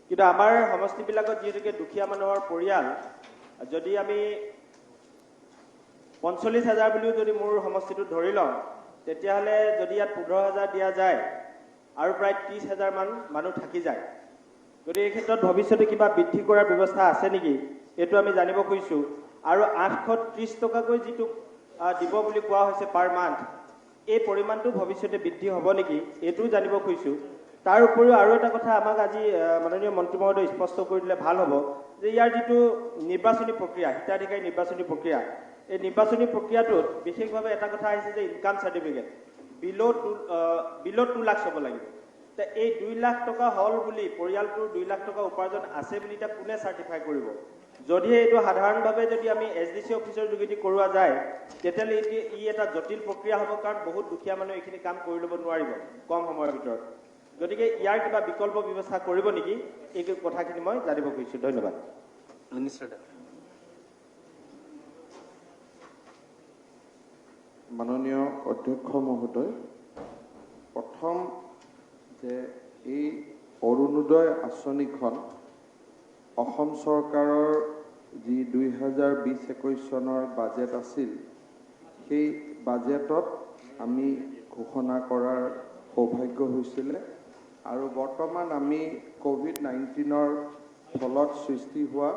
কিন্তু আমাৰ সমষ্টিবিলাকত যিহেতুকে দুখীয়া মানুহৰ পৰিয়াল যদি আমি ৪৫,০০০ বুলিও যদি মোৰ সমষ্টিটো ধৰি লওঁ তেতিয়াহ'লে যদি ইয়াত ১৫,০০০ দিয়া যায় আৰু প্ৰায় ৩০,০০০ মান মানুহ থাকি যায় গতিকে এই ক্ষেত্ৰত ভৱিষ্যতে কিবা বৃদ্ধি কৰাৰ ব্যৱস্থা আছে নেকি এইটো আমি জানিব খুজিছোঁ আৰু ৮৩০ টকাকৈ যিটো দিব বুলি কোৱা হৈছে পাৰ মান্থ এই পৰিমাণটো ভৱিষ্যতে বৃদ্ধি হ'ব নেকি এইটোও জানিব খুজিছোঁ তাৰ উপৰিও আৰু এটা কথা আমাক আজি মাননীয় মন্ত্ৰী মহোদয় স্পষ্ট কৰি দিলে ভাল হ'ব যে ইয়াৰ যিটো নিৰ্বাচনী প্ৰক্ৰিয়া হিতাধিকাৰী নিৰ্বাচনী প্ৰক্ৰিয়া এই নিৰ্বাচনী প্ৰক্ৰিয়াটোত বিশেষভাৱে এটা কথা আহিছে যে ইনকাম চাৰ্টিফিকেট বিল' 2 লাখ হ'ব লাগিব তে এই 2 লাখ টকা হল বুলি পৰিয়ালটোৰ 2 লাখ টকা উপাৰ্জন আছে বুলি এটা কোনে চাৰ্টিফাই কৰিব যদিহে এইটো সাধাৰণভাৱে যদি আমি SDC অফিচৰ যোগেদি কৰোৱা যায় তেতিয়াহ'লে ই এটা জটিল প্ৰক্ৰিয়া হ'ব কাৰণ বহুত দুখীয়া মানুহ এইখিনি কাম কৰি ল'ব নোৱাৰিব কম সময়ৰ ভিতৰত গতিকে ইয়াৰ কিবা বিকল্প ব্যৱস্থা কৰিব নেকি এই কথাখিনি মই জানিব খুজিছোঁ ধন্যবাদ মিনিষ্টাৰ মাননীয় অধ্যক্ষ মহোদয় প্ৰথম যে এই অৰুণোদয় আঁচনিখন অসম চৰকাৰৰ যি 2020-21 চনৰ বাজেট আছিল সেই বাজেটত আমি ঘোষণা কৰাৰ সৌভাগ্য হৈছিলে আৰু বৰ্তমান আমি কোভিড-19ৰ ফলত সৃষ্টি হোৱা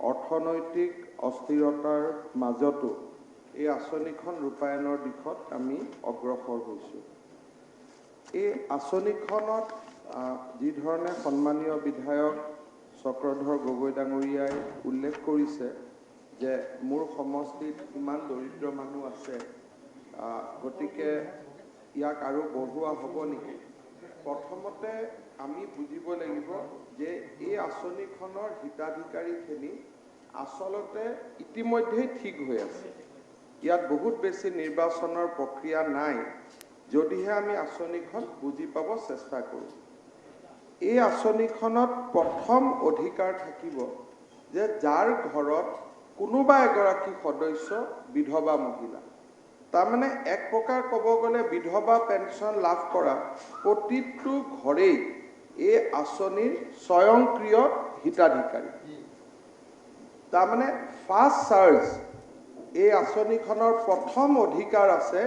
অৰ্থনৈতিক অস্থিৰতাৰ মাজতো এই আঁচনিখন ৰূপায়ণৰ দিশত আমি অগ্ৰসৰ হৈছোঁ এই আঁচনিখনত যি ধৰণে সন্মানীয় বিধায়ক চক্ৰধৰ গগৈ ডাঙৰীয়াই উল্লেখ কৰিছে যে মোৰ সমষ্টিত ইমান দৰিদ্ৰ মানুহ আছে গতিকে ইয়াক আৰু বঢ়োৱা হ'ব নেকি প্ৰথমতে আমি বুজিব লাগিব যে এই আঁচনিখনৰ হিতাধিকাৰীখিনি আচলতে ইতিমধ্যেই ঠিক হৈ আছে ইয়াত বহুত বেছি নিৰ্বাচনৰ প্ৰক্ৰিয়া নাই যদিহে আমি আঁচনিখন বুজি পাব চেষ্টা কৰোঁ এই আঁচনিখনত প্ৰথম অধিকাৰ থাকিব যে যাৰ ঘৰত কোনোবা এগৰাকী সদস্য বিধৱা মহিলা তাৰমানে এক প্ৰকাৰ ক'ব গ'লে বিধৱা পেঞ্চন লাভ কৰা প্ৰতিটো ঘৰেই এই আঁচনিৰ স্বয়ংক্ৰিয় হিতাধিকাৰী তাৰমানে ফাৰ্ষ্ট চাৰ্জ এই আঁচনিখনৰ প্ৰথম অধিকাৰ আছে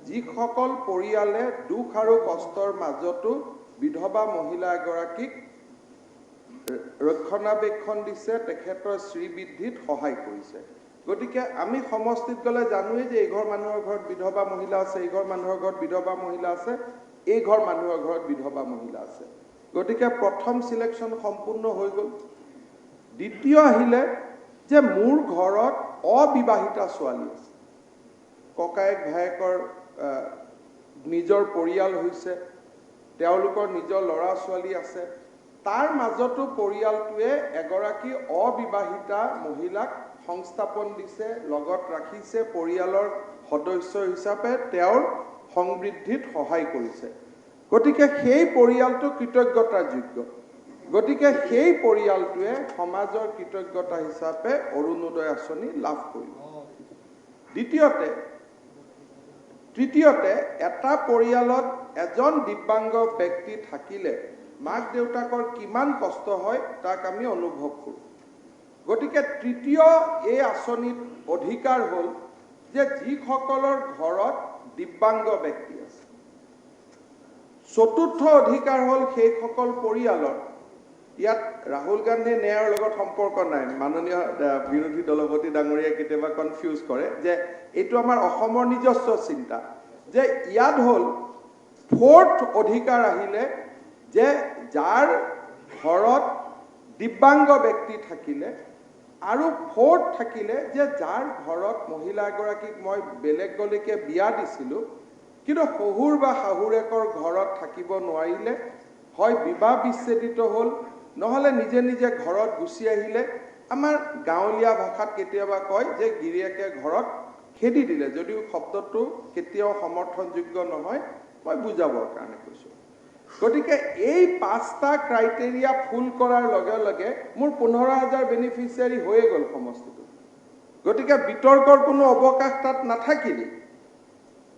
যিসকল পৰিয়ালে দুখ আৰু কষ্টৰ মাজতো বিধৱা মহিলা এগৰাকীক ৰক্ষণাবেক্ষণ দিছে তেখেতৰ শ্ৰীবৃদ্ধিত সহায় কৰিছে গতিকে আমি সমষ্টিত গ'লে জানোৱেই যে এই ঘৰ মানুহৰ ঘৰত বিধৱা মহিলা আছে এই ঘৰ মানুহৰ ঘৰত বিধৱা মহিলা আছে এই ঘৰ মানুহৰ ঘৰত বিধৱা মহিলা আছে গতিকে প্ৰথম সিলেকশ্যন সম্পূৰ্ণ হৈ গ'ল দ্বিতীয় আহিলে যে মোৰ ঘৰত অবিবাহিতা ছোৱালী আছে ককায়েক ভায়েকৰ নিজৰ পৰিয়াল হৈছে তেওঁলোকৰ নিজৰ ল'ৰা ছোৱালী আছে তাৰ মাজতো পৰিয়ালটোৱে এগৰাকী অবিবাহিতা মহিলাক সংস্থাপন দিছে লগত ৰাখিছে পৰিয়ালৰ সদস্য হিচাপে তেওঁৰ সমৃদ্ধিত সহায় কৰিছে গতিকে সেই পৰিয়ালটো কৃতজ্ঞতাৰ যোগ্য গতিকে সেই পৰিয়ালটোৱে সমাজৰ কৃতজ্ঞতা হিচাপে অৰুণোদয় আঁচনি লাভ কৰিব তৃতীয়তে এটা পৰিয়ালত এজন দিব্যাংগ ব্যক্তি থাকিলে মাক দেউতাকৰ কিমান কষ্ট হয় তাক আমি অনুভৱ কৰোঁ গতিকে তৃতীয় এই আঁচনিত অধিকাৰ হ'ল যে যিসকলৰ ঘৰত দিব্যাংগ ব্যক্তি আছে চতুৰ্থ অধিকাৰ হ'ল সেইসকল পৰিয়ালৰ ইয়াত ৰাহুল গান্ধী ন্যায়ৰ লগত সম্পৰ্ক নাই মাননীয় বিৰোধী দলপতি ডাঙৰীয়াই কেতিয়াবা কনফিউজ কৰে যে এইটো আমাৰ অসমৰ নিজস্ব চিন্তা যে ইয়াত হ'ল ফ'ৰ্থ অধিকাৰ আহিলে যে যাৰ ঘৰত দিব্যাংগ ব্যক্তি থাকিলে আৰু ফ'ৰ্থ থাকিলে যে যাৰ ঘৰত মহিলা এগৰাকীক মই বেলেগ গলিকে বিয়া দিছিলোঁ কিন্তু শহুৰ বা শাহুৰেকৰ ঘৰত থাকিব নোৱাৰিলে হয় বিবাহ বিচ্ছেদিত হ'ল নহ'লে নিজে নিজে ঘৰত গুচি আহিলে আমাৰ গাঁৱলীয়া ভাষাত কেতিয়াবা কয় যে গিৰিয়েকে ঘৰত খেদি দিলে যদিও শব্দটো কেতিয়াও সমৰ্থনযোগ্য নহয় মই বুজাবৰ কাৰণে কৈছোঁ গতিকে এই পাঁচটা ক্ৰাইটেৰিয়া ফুল কৰাৰ লগে লগে মোৰ 15,000 বেনিফিচিয়াৰী হৈয়ে গ'ল সমষ্টিটো গতিকে বিতৰ্কৰ কোনো অৱকাশ তাত নাথাকিলে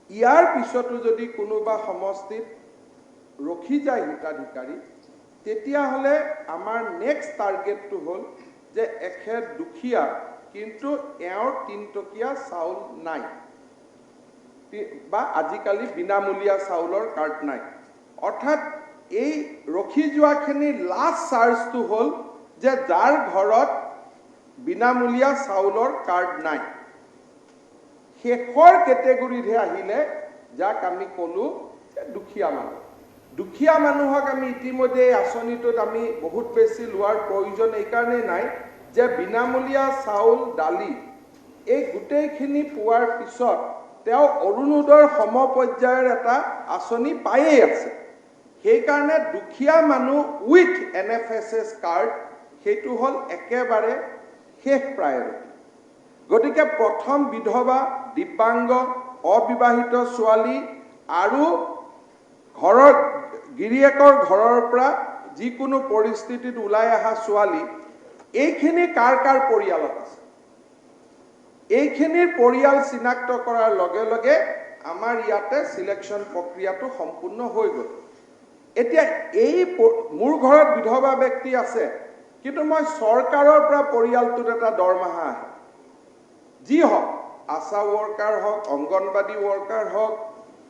ইয়াৰ পিছতো যদি কোনোবা সমষ্টিত ৰখি যায় হিতাধিকাৰী তেতিয়াহ'লে আমাৰ নেক্সট টাৰ্গেটটো হ'ল যে এখেত দুখীয়া কিন্তু এওঁৰ 3 টকীয়া চাউল নাই বা আজিকালি বিনামূলীয়া চাউলৰ কাৰ্ড নাই অৰ্থাৎ এই ৰখি যোৱাখিনি লাষ্ট চাৰ্জটো হ'ল যে যাৰ ঘৰত বিনামূলীয়া চাউলৰ কাৰ্ড নাই শেষৰ কেটেগৰীতহে আহিলে যাক আমি ক'লো দুখীয়া মানুহক আমি ইতিমধ্যে এই আঁচনিটোত আমি বহুত বেছি লোৱাৰ প্ৰয়োজন এইকাৰণে নাই যে বিনামূলীয়া চাউল দালি এই গোটেইখিনি পোৱাৰ পিছত তেওঁ অৰুণোদয়ৰ সমপৰ্যায়ৰ এটা আঁচনি পায়েই আছে সেইকাৰণে দুখীয়া মানুহ উইথ NFSS কাৰ্ড সেইটো হ'ল একেবাৰে শেষ প্ৰায়ৰিটি গতিকে প্ৰথম বিধৱা দিব্যাংগ অবিবাহিত ছোৱালী আৰু ঘৰৰ গিৰিয়েকৰ ঘৰৰ পৰা যিকোনো পৰিস্থিতিত ওলাই অহা ছোৱালী এইখিনি কাৰ পৰিয়ালত আছে এইখিনিৰ পৰিয়াল চিনাক্ত কৰাৰ লগে লগে আমাৰ ইয়াতে সিলেকশন প্ৰক্ৰিয়াটো সম্পূৰ্ণ হৈ গ'ল এতিয়া এই মোৰ ঘৰত বিধৱা ব্যক্তি আছে কিন্তু মই চৰকাৰৰ পৰা পৰিয়ালটোত এটা দৰমহা আহে যি হওক আশা ৱৰ্কাৰ হওক অংগনবাদী ৱৰ্কাৰ হওক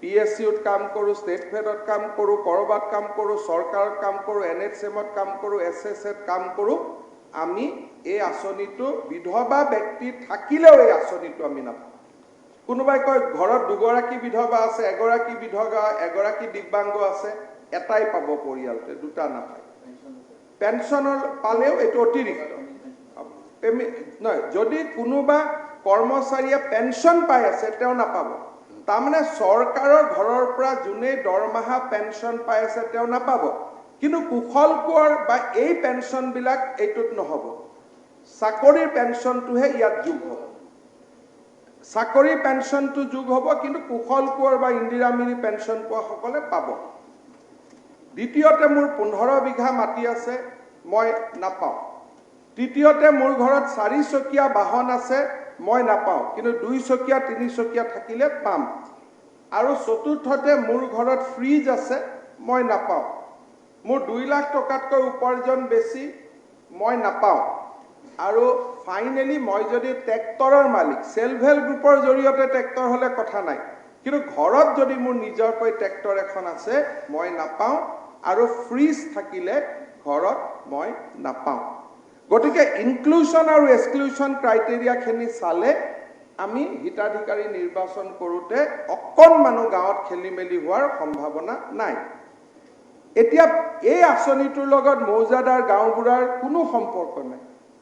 PSCত কাম কৰোঁ ষ্টেট ফেডত কাম কৰোঁ কৰবাত কাম কৰোঁ চৰকাৰত কাম কৰোঁ NHMত কাম কৰোঁ SSত কাম কৰোঁ আমি এই আঁচনিটো বিধৱা ব্যক্তি থাকিলেও এই আঁচনিটো আমি নাপাওঁ কোনোবাই কয় ঘৰত দুগৰাকী বিধৱা আছে এগৰাকী বিধৱা এগৰাকী দিব্যাংগ আছে এটাই পাব পৰিয়ালতে দুটা নাপায় পেনশনৰ পালেও এইটো অতিৰিক্ত নহয় যদি কোনোবা কৰ্মচাৰীয়ে পেনশন পাই আছে তেওঁ নাপাব তাৰমানে চৰকাৰৰ ঘৰৰ পৰা যোনে দৰমহা পেনশন পাই আছে তেওঁ নাপাব কিন্তু কুশল কোঁৱৰ বা এই পেনশন বিলাক এইটোত নহব চাকৰিৰ পেনশনটোহে ইয়াত যোগ হ'ব চাকৰি পেনশনটো যোগ হ'ব কিন্তু কুশল কোঁৱৰ বা ইন্দিৰা মিৰি পেনশন পোৱা সকলে পাব দ্বিতীয়তে মোৰ 15 বিঘা মাটি আছে মই নাপাওঁ তৃতীয়তে মোৰ ঘৰত 4 চকীয়া বাহন আছে মই নাপাওঁ কিন্তু 2 চকীয়া 3 চকীয়া থাকিলে পাম আৰু চতুৰ্থতে মোৰ ঘৰত ফ্ৰিজ আছে মই নাপাওঁ মোৰ 2 লাখ টকাতকৈ উপাৰ্জন বেছি মই নাপাওঁ আৰু ফাইনেলি মই যদি ট্ৰেক্টৰৰ মালিক সেলফ হেল্প গ্ৰুপৰ জৰিয়তে ট্ৰেক্টৰ হলে কথা নাই কিন্তু ঘৰত যদি মোৰ নিজৰকৈ ট্ৰেক্টৰ এখন আছে মই নাপাওঁ আৰু ফ্ৰিজ থাকিলে ঘৰত মই নাপাওঁ গতিকে ইনক্লুশন আৰু এক্সক্লুশন ক্ৰাইটেৰিয়াখিনি চালে আমি হিতাধিকাৰী নিৰ্বাচন কৰোঁতে অকণমান গাঁৱত খেলিমেলি হোৱাৰ সম্ভাৱনা নাই এতিয়া এই আঁচনিটোৰ লগত মৌজাদাৰ গাঁওবুঢ়াৰ কোনো সম্পৰ্ক নাই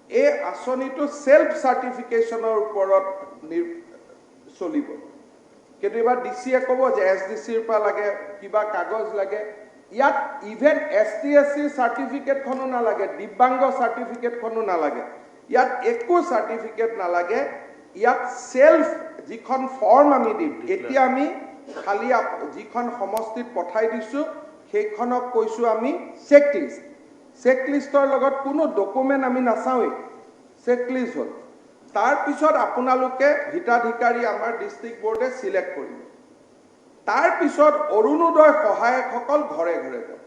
এই আঁচনিটো সেলফ সাৰ্টিফিকেশনৰ ওপৰত চলিব কেতিয়াবা ডিচিয়ে ক'ব যে SDCৰ পৰা লাগে কিবা কাগজ লাগে ইয়াত ইভেন ST/SC সাৰ্টিফিকেটখনো নালাগে দিব্যাংগ সাৰ্টিফিকেটখনো নালাগে ইয়াত একো সাৰ্টিফিকেট নালাগে ইয়াত সেলফ যিখন ফৰ্ম আমি দিম এতিয়া আমি খালি যিখন সমষ্টিত পঠাই দিছো সেইখনক কৈছো আমি চেকলিষ্টৰ লগত কোনো ডকুমেন্ট আমি নাচাওঁই চেকলিষ্ট হ'ল তাৰ পিছত আপোনালোকে হিতাধিকাৰী আমাৰ ডিস্ট্ৰিক্ট বোৰ্ডে সিলেক্ট কৰিব তাৰ পিছত অৰুণোদয় সহায়কসকল ঘৰে ঘৰে যাব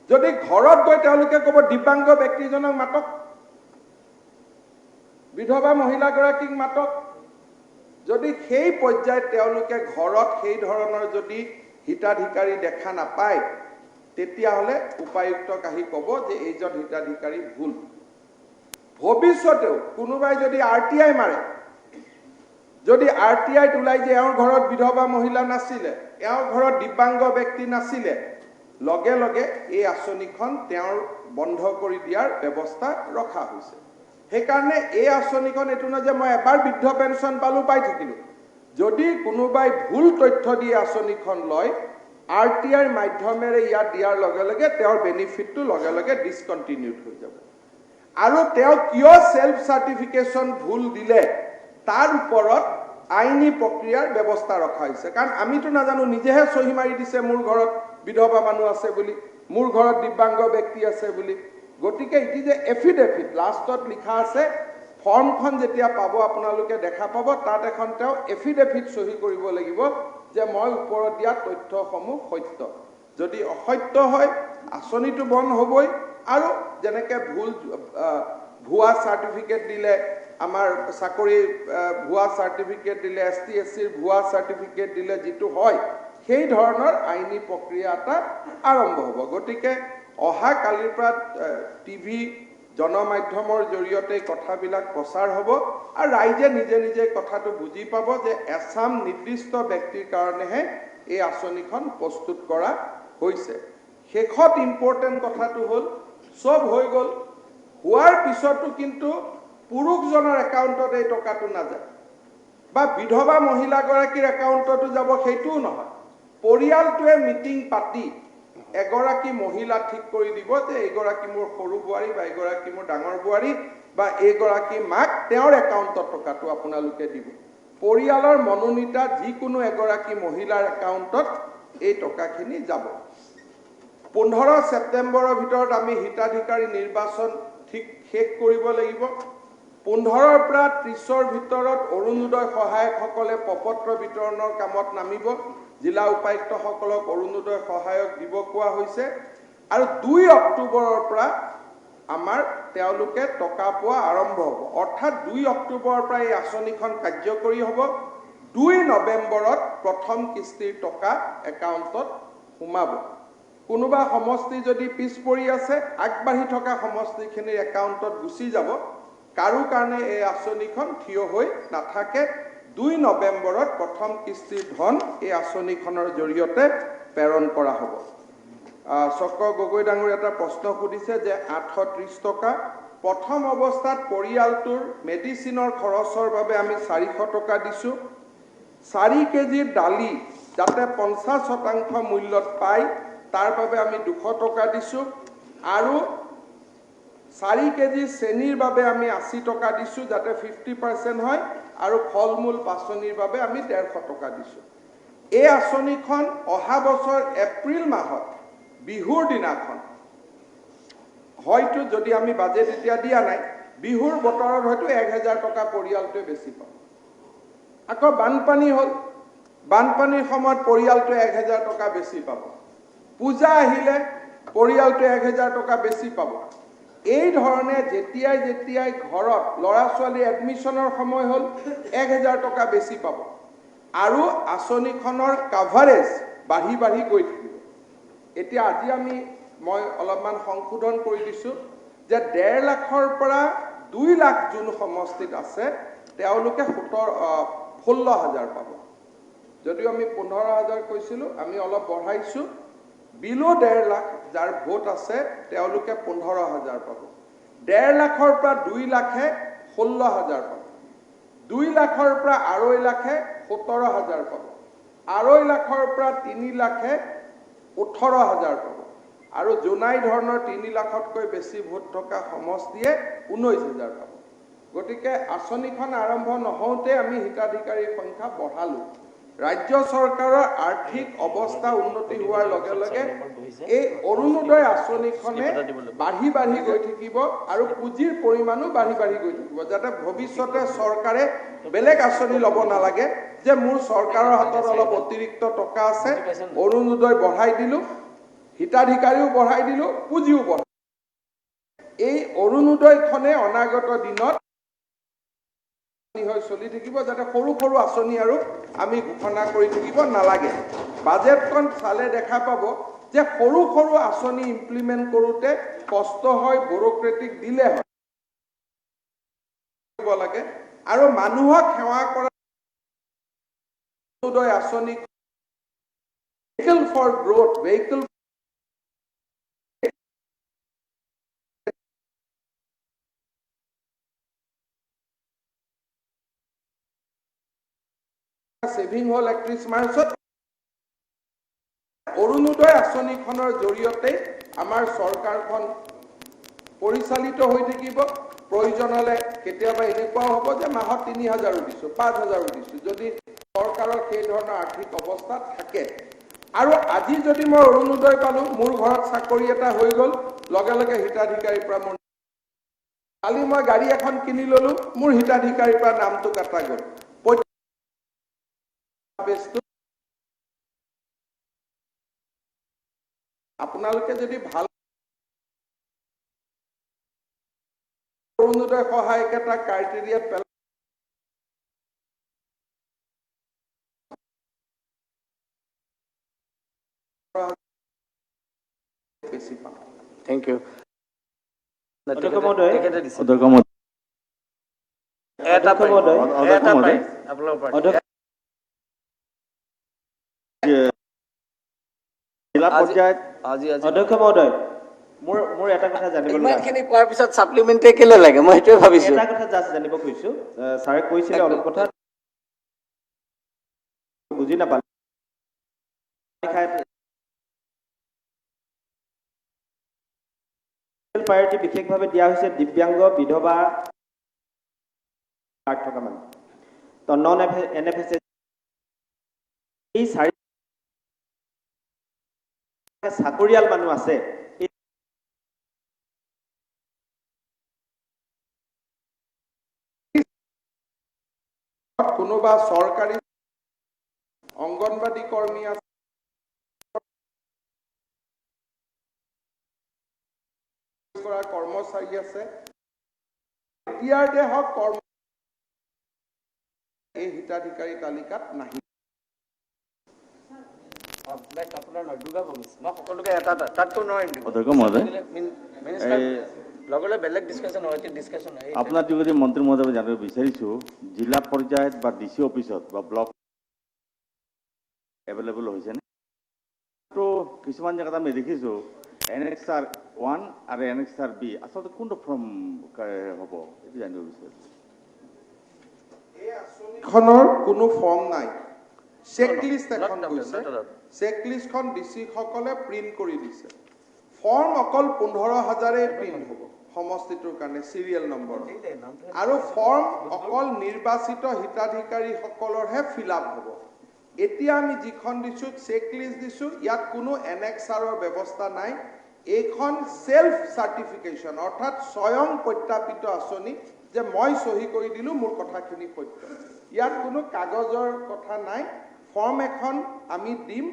যদি ঘৰত গৈ তেওঁলোকে ক'ব দিব্যাংগ ব্যক্তিজনক মাতক বিধৱা মহিলাগৰাকীক মাতক যদি সেই পৰ্যায়ত তেওঁলোকে ঘৰত সেই ধৰণৰ যদি হিতাধিকাৰী দেখা নাপায় তেতিয়াহ'লে উপায়ুক্তক আহি ক'ব যে এইজন হিতাধিকাৰী ভুল ভৱিষ্যতেও কোনোবাই যদি RTI মাৰে যদি RTIত ওলাই যে এওঁৰ ঘৰত বিধৱা মহিলা নাছিলে এওঁৰ ঘৰত দিব্যাংগ ব্যক্তি নাছিলে লগে লগে এই আঁচনিখন তেওঁৰ বন্ধ কৰি দিয়াৰ ব্যৱস্থা ৰখা হৈছে সেইকাৰণে এই আঁচনিখন এইটো নহয় যে মই এবাৰ বৃদ্ধ পেঞ্চন পালো পাই থাকিলো যদি কোনোবাই ভুল তথ্য দিয়ে আঁচনিখন লয় RTIৰ মাধ্যমেৰে ইয়াত দিয়াৰ লগে লগে তেওঁৰ বেনিফিটটো লগে লগে ডিসকণ্টিনিউড হৈ যাব আৰু তেওঁ কিয় সেলফ সাৰ্টিফিকেশন ভুল দিলে তাৰ ওপৰত আইনী প্ৰক্ৰিয়াৰ ব্যৱস্থা ৰখা হৈছে কাৰণ আমিতো নাজানো নিজেহে সহি মাৰি দিছে মোৰ ঘৰত বিধৱা মানুহ আছে বুলি মোৰ ঘৰত দিব্যাংগ ব্যক্তি আছে বুলি গতিকে ইটি যে এফিডেভিট লাষ্টত লিখা আছে ফৰ্মখন যেতিয়া পাব আপোনালোকে দেখা পাব তাত এখন তেওঁ এফিডেভিট সহি কৰিব লাগিব যে মই ওপৰত দিয়া তথ্যসমূহ সত্য যদি অসত্য হয় আঁচনিটো বন্ধ হ'বই আৰু যেনেকৈ ভুৱা চাৰ্টিফিকেট দিলে আমাৰ চাকৰি ভুৱা চাৰ্টিফিকেট দিলে ST/SCৰ ভুৱা চাৰ্টিফিকেট দিলে যিটো হয় সেই ধৰণৰ আইনী প্ৰক্ৰিয়া এটা আৰম্ভ হ'ব গতিকে অহা কালিৰ পৰা টিভি জনমাধ্যমৰ জৰিয়তে কথাবিলাক প্ৰচাৰ হ'ব আৰু ৰাইজে নিজে নিজে কথাটো বুজি পাব যে এছাম নিৰ্দিষ্ট ব্যক্তিৰ কাৰণেহে এই আঁচনিখন প্ৰস্তুত কৰা হৈছে শেষত ইম্পৰ্টেণ্ট কথাটো হ'ল সব হৈ গ'ল হোৱাৰ পিছতো কিন্তু পুৰুষজনৰ একাউণ্টত এই টকাটো নাযায় বা বিধৱা মহিলাগৰাকীৰ একাউণ্টতো যাব সেইটোও নহয় পৰিয়ালটোৱে মিটিং পাতি এগৰাকী মহিলা ঠিক কৰি দিব যে এইগৰাকী মোৰ সৰু বোৱাৰী বা এইগৰাকী মোৰ ডাঙৰ বোৱাৰী বা এইগৰাকী মাক তেওঁৰ একাউণ্টত টকাটো আপোনালোকে দিব পৰিয়ালৰ মনোনীতা যিকোনো এগৰাকী মহিলাৰ একাউণ্টত এই টকাখিনি যাব 15 ছেপ্টেম্বৰৰ ভিতৰত আমি হিতাধিকাৰী নিৰ্বাচন ঠিক শেষ কৰিব লাগিব 15ৰ পৰা 30ৰ ভিতৰত অৰুণোদয় সহায়কসকলে প্ৰপত্ৰ বিতৰণৰ কামত নামিব জিলা উপায়ুক্তসকলক অৰুণোদয় সহায়ক দিব কোৱা হৈছে আৰু 2 অক্টোবৰৰ পৰা আমাৰ তেওঁলোকে টকা পোৱা আৰম্ভ হ'ব অৰ্থাৎ 2 অক্টোবৰৰ পৰা এই আঁচনিখন কাৰ্যকৰী হ'ব 2 নৱেম্বৰত প্ৰথম কিস্তিৰ টকা একাউণ্টত সোমাব কোনোবা সমষ্টি যদি পিছ পৰি আছে আগবাঢ়ি থকা সমষ্টিখিনিৰ একাউণ্টত গুচি যাব কাৰো কাৰণে এই আঁচনিখন থিয় হৈ নাথাকে 2 নৱেম্বৰত প্ৰথম কিস্তিৰ ধন এই আঁচনিখনৰ জৰিয়তে প্ৰেৰণ কৰা হ'ব চক্ৰ গগৈ ডাঙৰীয়া এটা প্ৰশ্ন সুধিছে যে 830 টকা প্ৰথম অৱস্থাত পৰিয়ালটোৰ মেডিচিনৰ খৰচৰ বাবে আমি 400 টকা দিছোঁ 4 কেজি দালি যাতে 50% মূল্যত পায় তাৰ বাবে আমি 200 টকা দিছোঁ আৰু 4 কেজি চেনিৰ বাবে আমি 80 টকা দিছোঁ যাতে 50% হয় আৰু ফলমূল পাচনিৰ বাবে আমি 150 টকা দিছোঁ এই আঁচনিখন অহা বছৰ এপ্ৰিল মাহত বিহুৰ দিনাখন হয়তো যদি আমি বাজেট এতিয়া দিয়া নাই বিহুৰ বতৰত হয়তো 1000 টকা পৰিয়ালটোৱে বেছি পাব আকৌ বানপানী হ'ল বানপানীৰ সময়ত পৰিয়ালটোৱে 1000 টকা বেছি পাব পূজা আহিলে পৰিয়ালটোৱে 1000 টকা বেছি পাব এই ধৰণে যেতিয়াই ঘৰত ল'ৰা ছোৱালী এডমিশ্যনৰ সময় হ'ল 1000 টকা বেছি পাব আৰু আঁচনিখনৰ কাভাৰেজ বাঢ়ি গৈ থাকিব এতিয়া আজি মই অলপমান সংশোধন কৰি দিছোঁ যে 1.5 লাখৰ পৰা 2 লাখ যোন সমষ্টিত আছে তেওঁলোকে 16,000 পাব যদিও আমি 15,000 কৈছিলোঁ আমি অলপ বঢ়াইছোঁ বিলো 1.5 লাখ যাৰ ভোট আছে তেওঁলোকে 15,000 পাব 1.5 লাখৰ পৰা 2 লাখে 16,000 পাব 2 লাখৰ পৰা 2.5 লাখে 17,000 পাব 2.5 লাখৰ পৰা 3 লাখে 18,000 পাব আৰু জোনাই ধৰণৰ 3 লাখতকৈ বেছি ভোট থকা সমষ্টিয়ে 19,000 পাব গতিকে আঁচনিখন আৰম্ভ নহওঁতে আমি হিতাধিকাৰীৰ সংখ্যা বঢ়ালোঁ ৰাজ্য চৰকাৰৰ আৰ্থিক অৱস্থা উন্নতি হোৱাৰ লগে লগে এই অৰুণোদয় আঁচনিখনে বাঢ়ি গৈ থাকিব আৰু পুঁজিৰ পৰিমাণো বাঢ়ি গৈ থাকিব যাতে ভৱিষ্যতে চৰকাৰে বেলেগ আঁচনি ল'ব নালাগে যে মোৰ চৰকাৰৰ হাতত অলপ অতিৰিক্ত টকা আছে অৰুণোদয় বঢ়াই দিলোঁ হিতাধিকাৰীও বঢ়াই দিলোঁ পুঁজিও বঢ়াই এই অৰুণোদয়খনে অনাগত দিনত চলি থাকিব যাতে সৰু আঁচনি আৰু আমি ঘোষণা কৰি থাকিব নালাগে বাজেটখন চালে দেখা পাব যে সৰু আঁচনি ইমপ্লিমেণ্ট কৰোঁতে কষ্ট হয় ব্যুৰক্ৰেটিক দিলে হয় লাগে আৰু মানুহক সেৱা কৰা অৰুণোদয় আঁচনি vehicle for growth vehicle saving হল 31 মাৰ্চত অৰুণোদয় আঁচনিখনৰ জৰিয়তে আমাৰ চৰকাৰখন পৰিচালিত হৈ থাকিব প্ৰয়োজন হলে কেতিয়াবা এনেকুৱাও হ'ব যে মাহত 3,000 দিছোঁ 5,000 দিছোঁ যদি চৰকাৰৰ সেই ধৰণৰ আৰ্থিক অৱস্থা থাকে আৰু আজি যদি মই অৰুণোদয় পালোঁ মোৰ ঘৰত চাকৰি এটা হৈ গ'ল লগে হিতাধিকাৰীৰ পৰা মোৰ কালি মই গাড়ী এখন কিনি ল'লোঁ মোৰ হিতাধিকাৰীৰ পৰা নামটো কাটা গ'ল আপোনালোকে যদি ভাল অৰুণোদয় সহায়ক এটা ক্ৰাইটেৰিয়াত বেছি পাম। Thank you. অধ্যক্ষ মহোদয়, অধ্যক্ষ মহোদয়, এটা পাই অধ্যক্ষ এটা পাই মহোদয়, আপোনালোকৰ পৰা অধ্যক্ষ জিলা আজি পৰ্যায়ত আজি আজি অধ্যক্ষ মহোদয়, মোৰ এটা কথা জানিব লগা আছে। ইমানখিনি কোৱাৰ পিছত সাপ্লিমেণ্টাৰী কেলে লাগে মই সেইটোৱে ভাবিছো এটা কথা জাষ্ট জানিব খুজিছো, ছাৰে কৈছিলে অলপ কথা বুজি নাপালে। প্ৰায়ৰিটি বিশেষভাৱে দিয়া হৈছে দিব্যাংগ, বিধৱা কাৰ্ড থকা মানুহ, তো নন NFSA এই চাৰি চাকৰিয়াল মানুহ আছে। কোনোবা চৰকাৰী অংগনবাদী কৰ্মী আছে, কৰ্মচাৰী আছে, এতিয়াৰ দেহক কৰ্ম এই হিতাধিকাৰী তালিকাত নাহি। আপোনাৰ নহয় দুৰ্গা ভৱিষ্য মই সকলোকে এটা তাতকৈ নোৱাৰিম অধ্যক্ষ মহোদয়, লগলে বেলেগ ডিছকাশ্যন হয় ডিছকাশ্যন হয় আপোনাৰ যোগেদি মন্ত্ৰী মহোদয় জানিব বিচাৰিছোঁ, জিলা পৰ্যায়ত বা DC অফিচত বা ব্লক এভেইলেবল হৈছেনে? তো কিছুমান জেগাত আমি দেখিছোঁ NXR 1 আৰু NXR B, আচলতে কোনটো ফৰ্ম হ'ব এইটো জানিব বিচাৰিছোঁ। এই আঁচনিখনৰ কোনো ফৰ্ম নাই, চেকলিষ্ট এখন গৈছে, চেকলিষ্টখন DC সকলে প্ৰিণ্ট কৰি দিছে। ফৰ্ম অকল 15,000 প্ৰিণ্ট হ'ব সমষ্টিটোৰ কাৰণে চিৰিয়েল নম্বৰ, আৰু ফৰ্ম অকল নিৰ্বাচিত হিতাধিকাৰীসকলৰহে ফিল আপ হ'ব। এতিয়া আমি যিখন দিছোঁ চেকলিষ্ট দিছোঁ, ইয়াত কোনো NXRৰ ব্যৱস্থা নাই। এইখন সেলফ চাৰ্টিফিকেশ্যন, অৰ্থাৎ স্বয়ং প্ৰত্যাপিত আঁচনি যে মই চহী কৰি দিলোঁ মোৰ কথাখিনি সত্য। ইয়াত কোনো কাগজৰ কথা নাই। ফৰ্ম এখন আমি দিম,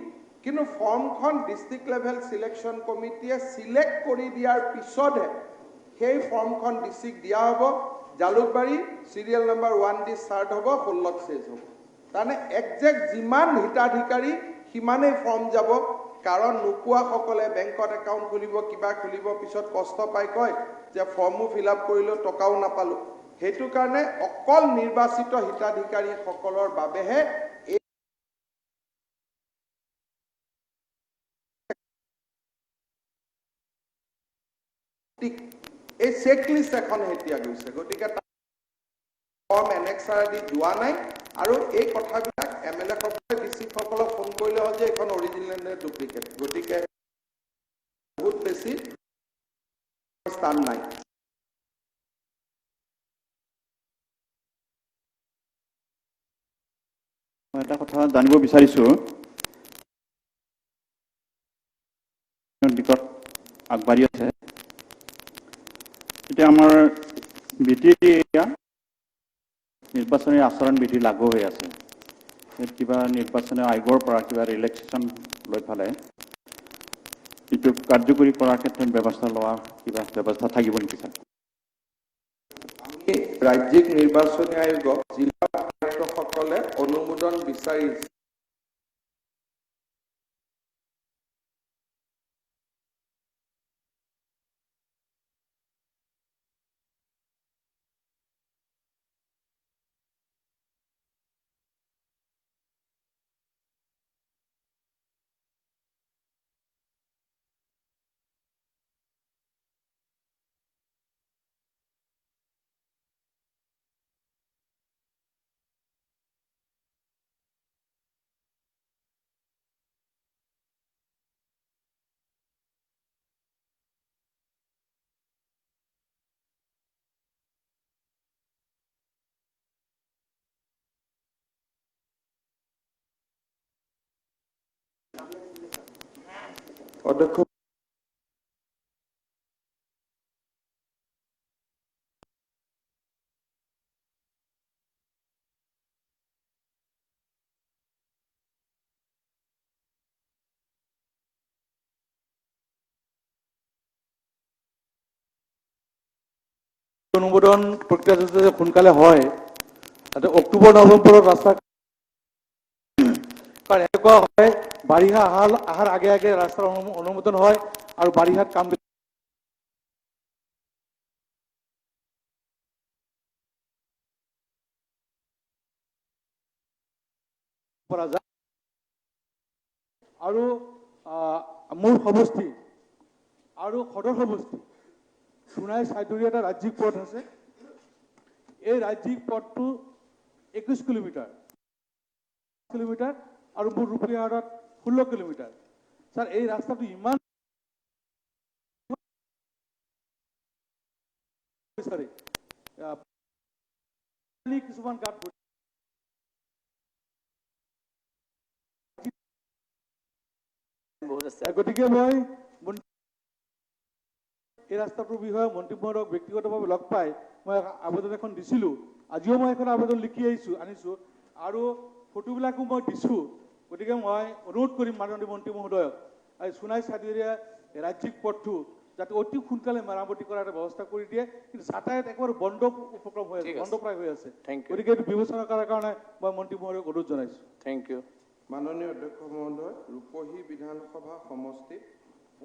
কিন্তু ফৰ্মখন ডিষ্ট্ৰিক্ট লেভেল সিলেকশ্যন কমিটিয়ে সিলেক্ট কৰি দিয়াৰ পিছতহে সেই ফৰ্মখন ডিচিক দিয়া হ'ব। জালুকবাৰী চিৰিয়েল নম্বৰ 1 দি ষ্টাৰ্ট হ'ব, 16 চেজ হ'ব। তাৰমানে একজেক্ট যিমান হিতাধিকাৰী সিমানেই ফৰ্ম যাব, কাৰণ নোপোৱাসকলে বেংকত একাউণ্ট খুলিব, কিবা খুলিব, পিছত কষ্ট পাই কয় যে ফৰ্মো ফিল আপ কৰিলোঁ টকাও নাপালোঁ। সেইটো কাৰণে অকল নিৰ্বাচিত হিতাধিকাৰীসকলৰ বাবেহে এই চেকলিষ্ট এখন এতিয়া গৈছে। গতিকে ফৰ্ম NXR দি যোৱা নাই, আৰু এই কথাবিলাক MLA সকলে DC সকলক ফোন কৰিলে হ'ল যে এইখন অৰিজিনেল নে ডুপ্লিকেট। গতিকে বহুত বেছি স্থান নাই। মই এটা কথা জানিব বিচাৰিছোঁ, দিশত আগবাঢ়ি আছে। এতিয়া আমাৰ নিৰ্বাচনী আচৰণ বিধি লাগু হৈ আছে। কিবা নিৰ্বাচনী আয়োগৰ পৰা কিবা ৰিলেক্সেশ্যন লৈ পেলাই এইটো কাৰ্যকৰী কৰাৰ ক্ষেত্ৰত ব্যৱস্থা লোৱা কিবা ব্যৱস্থা থাকিব নেকি ছাৰ? আমি ৰাজ্যিক নিৰ্বাচনী আয়োগক জিলা উপায়ুক্তসকলে অনুমোদন বিচাৰিছে। অধ্যক্ষ অনুমোদন প্ৰক্ৰিয়া যাতে সোনকালে হয়, যাতে অক্টোবৰ নৱেম্বৰত ৰাস্তা, কাৰণ এনেকুৱা হয় বাৰিষা অহাৰ আগে আগে ৰাস্তাৰ অনুমোদন হয় আৰু বাৰিষাত কাম পৰা যায়। আৰু মোৰ সমষ্টি আৰু সদৰ সমষ্টি সোণাই চাইদুৰী এটা ৰাজ্যিক পথ আছে। এই ৰাজ্যিক পথটো 21 কিলোমিটাৰ আৰু মোৰ ৰূপীহাটত 16 কিলোমিটাৰ। স্যাৰ এই ৰাস্তাটো ইমান কিছুমান গাঁত বহুত আছে। গতিকে মই এই ৰাস্তাটোৰ বিষয়ে মন্ত্ৰী মহোদয়ক ব্যক্তিগতভাৱে লগ পাই মই আবেদন এখন দিছিলোঁ। আজিও মই এখন আবেদন লিখি আনিছোঁ আৰু ফটোবিলাকো মই দিছোঁ। গতিকে মই অনুৰোধ কৰিম মাননীয় মন্ত্ৰী মহোদয়ক সোণাই চাইদুৰীয়া ৰাজ্যিক পথটো যাতে অতি সোনকালে মেৰামতি কৰাৰ এটা ব্যৱস্থা কৰি দিয়ে। কিন্তু যাতায়াত একেবাৰে বন্ধ উপক্ৰম হৈ আছে, বন্ধপ্ৰায় হৈ আছে। গতিকে এইটো বিবেচনা কৰাৰ কাৰণে মই মন্ত্ৰী মহোদয়ক অনুৰোধ জনাইছোঁ। Thank you. মাননীয় অধ্যক্ষ মহোদয়, ৰূপহী বিধানসভা সমষ্টিত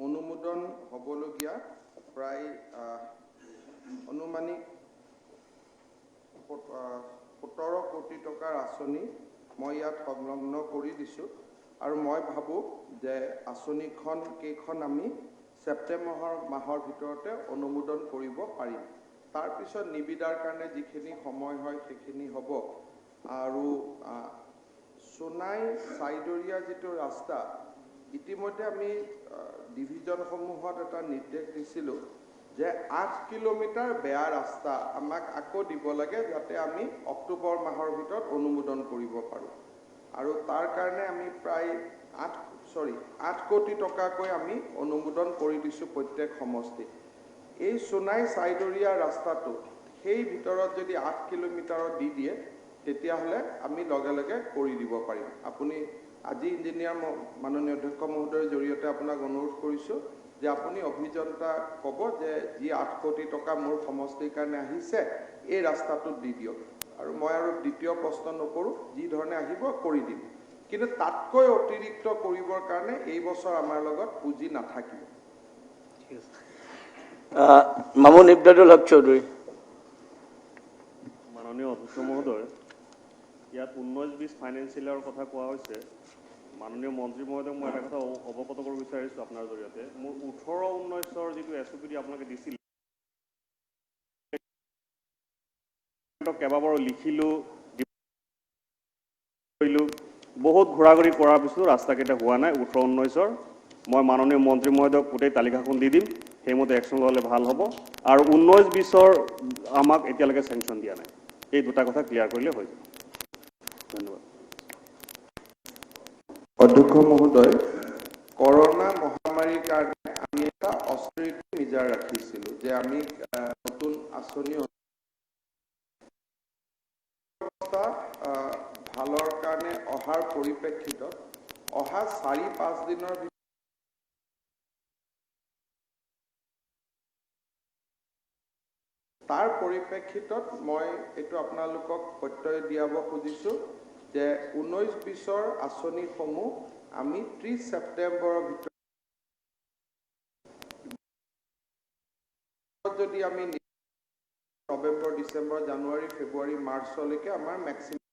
অনুমোদন হ'বলগীয়া প্ৰায় অনুমানিক 17 কোটি টকাৰ আঁচনি মই ইয়াত সংলগ্ন কৰি দিছোঁ আৰু মই ভাবোঁ যে আঁচনিখন কেইখন আমি ছেপ্টেম্বৰ মাহৰ ভিতৰতে অনুমোদন কৰিব পাৰিম। তাৰপিছত নিবিদাৰ কাৰণে যিখিনি সময় হয় সেইখিনি হ'ব। আৰু সোণাই চাইদৰীয়া যিটো ৰাস্তা, ইতিমধ্যে আমি ডিভিজনসমূহত এটা নিৰ্দেশ দিছিলোঁ যে 8 কিলোমিটাৰ বেয়া ৰাস্তা আমাক আকৌ দিব লাগে, যাতে আমি অক্টোবৰ মাহৰ ভিতৰত অনুমোদন কৰিব পাৰোঁ। আৰু তাৰ কাৰণে আমি প্ৰায় 8 কোটি টকাকৈ আমি অনুমোদন কৰি দিছোঁ প্ৰত্যেক সমষ্টিত। এই সোণাই চাইদৰীয়া ৰাস্তাটো সেই ভিতৰত যদি 8 কিলোমিটাৰত দি দিয়ে তেতিয়াহ'লে আমি লগে লগে কৰি দিব পাৰিম। আপুনি আজি ইঞ্জিনিয়াৰ মাননীয় অধ্যক্ষ মহোদয়ৰ জৰিয়তে আপোনাক অনুৰোধ কৰিছোঁ যে আপুনি অভিযন্তাক ক'ব যে যি 8 কোটি টকা মোৰ সমষ্টিৰ কাৰণে আহিছে এই ৰাস্তাটোত দি দিয়ক। আৰু মই আৰু দ্বিতীয় প্ৰশ্ন নকৰোঁ, যি ধৰণে আহিব কৰি দিম। কিন্তু তাতকৈ অতিৰিক্ত কৰিবৰ কাৰণে এই বছৰ আমাৰ লগত পুঁজি নাথাকিব। মামুন ইমদাদুল হক চৌধুৰী। মাননীয় অধ্যক্ষ মহোদয়, ইয়াত 19-20 ফাইনেন্সিয়েলৰ কথা কোৱা হৈছে। মাননীয় মন্ত্ৰী মহোদয়ক মই এটা কথা অৱগত কৰিব বিচাৰিছোঁ আপোনাৰ জৰিয়তে। মোৰ 18-19ৰ যিটো SOPD আপোনালোকে দিছিল, কেইবাবাৰো লিখিলোঁ, বহুত ঘূৰা ঘূৰি কৰাৰ পিছতো ৰাস্তাকেইটা হোৱা নাই 18-19ৰ। মই মাননীয় মন্ত্ৰী মহোদয়ক গোটেই তালিকাখন দি দিম, সেইমতে একশ্যন ল'লে ভাল হ'ব। আৰু 19-20ৰ আমাক এতিয়ালৈকে চেংচন দিয়া নাই। এই দুটা কথা ক্লিয়াৰ কৰিলে হৈ যাব। ধন্যবাদ। অধ্যক্ষ মহোদয়, কৰোনা মহামাৰীৰ কাৰণে আমি এটা অস্থিৰতা নিজাৰ ৰাখিছিলোঁ যে আমি নতুন আঁচনি ভালৰ কাৰণে অহাৰ পৰিপ্ৰেক্ষিতত অহা 4-5 দিনৰ ভিতৰত তাৰ পৰিপ্ৰেক্ষিতত মই এইটো আপোনালোকক প্ৰত্যয় দিয়াব খুজিছোঁ যে 19-20ৰ আঁচনিসমূহ আমি 30 ছেপ্টেম্বৰৰ ভিতৰত যদি আমি নৱেম্বৰ, ডিচেম্বৰ, জানুৱাৰী, ফেব্ৰুৱাৰী, মাৰ্চলৈকে আমাৰ মেক্সিমাম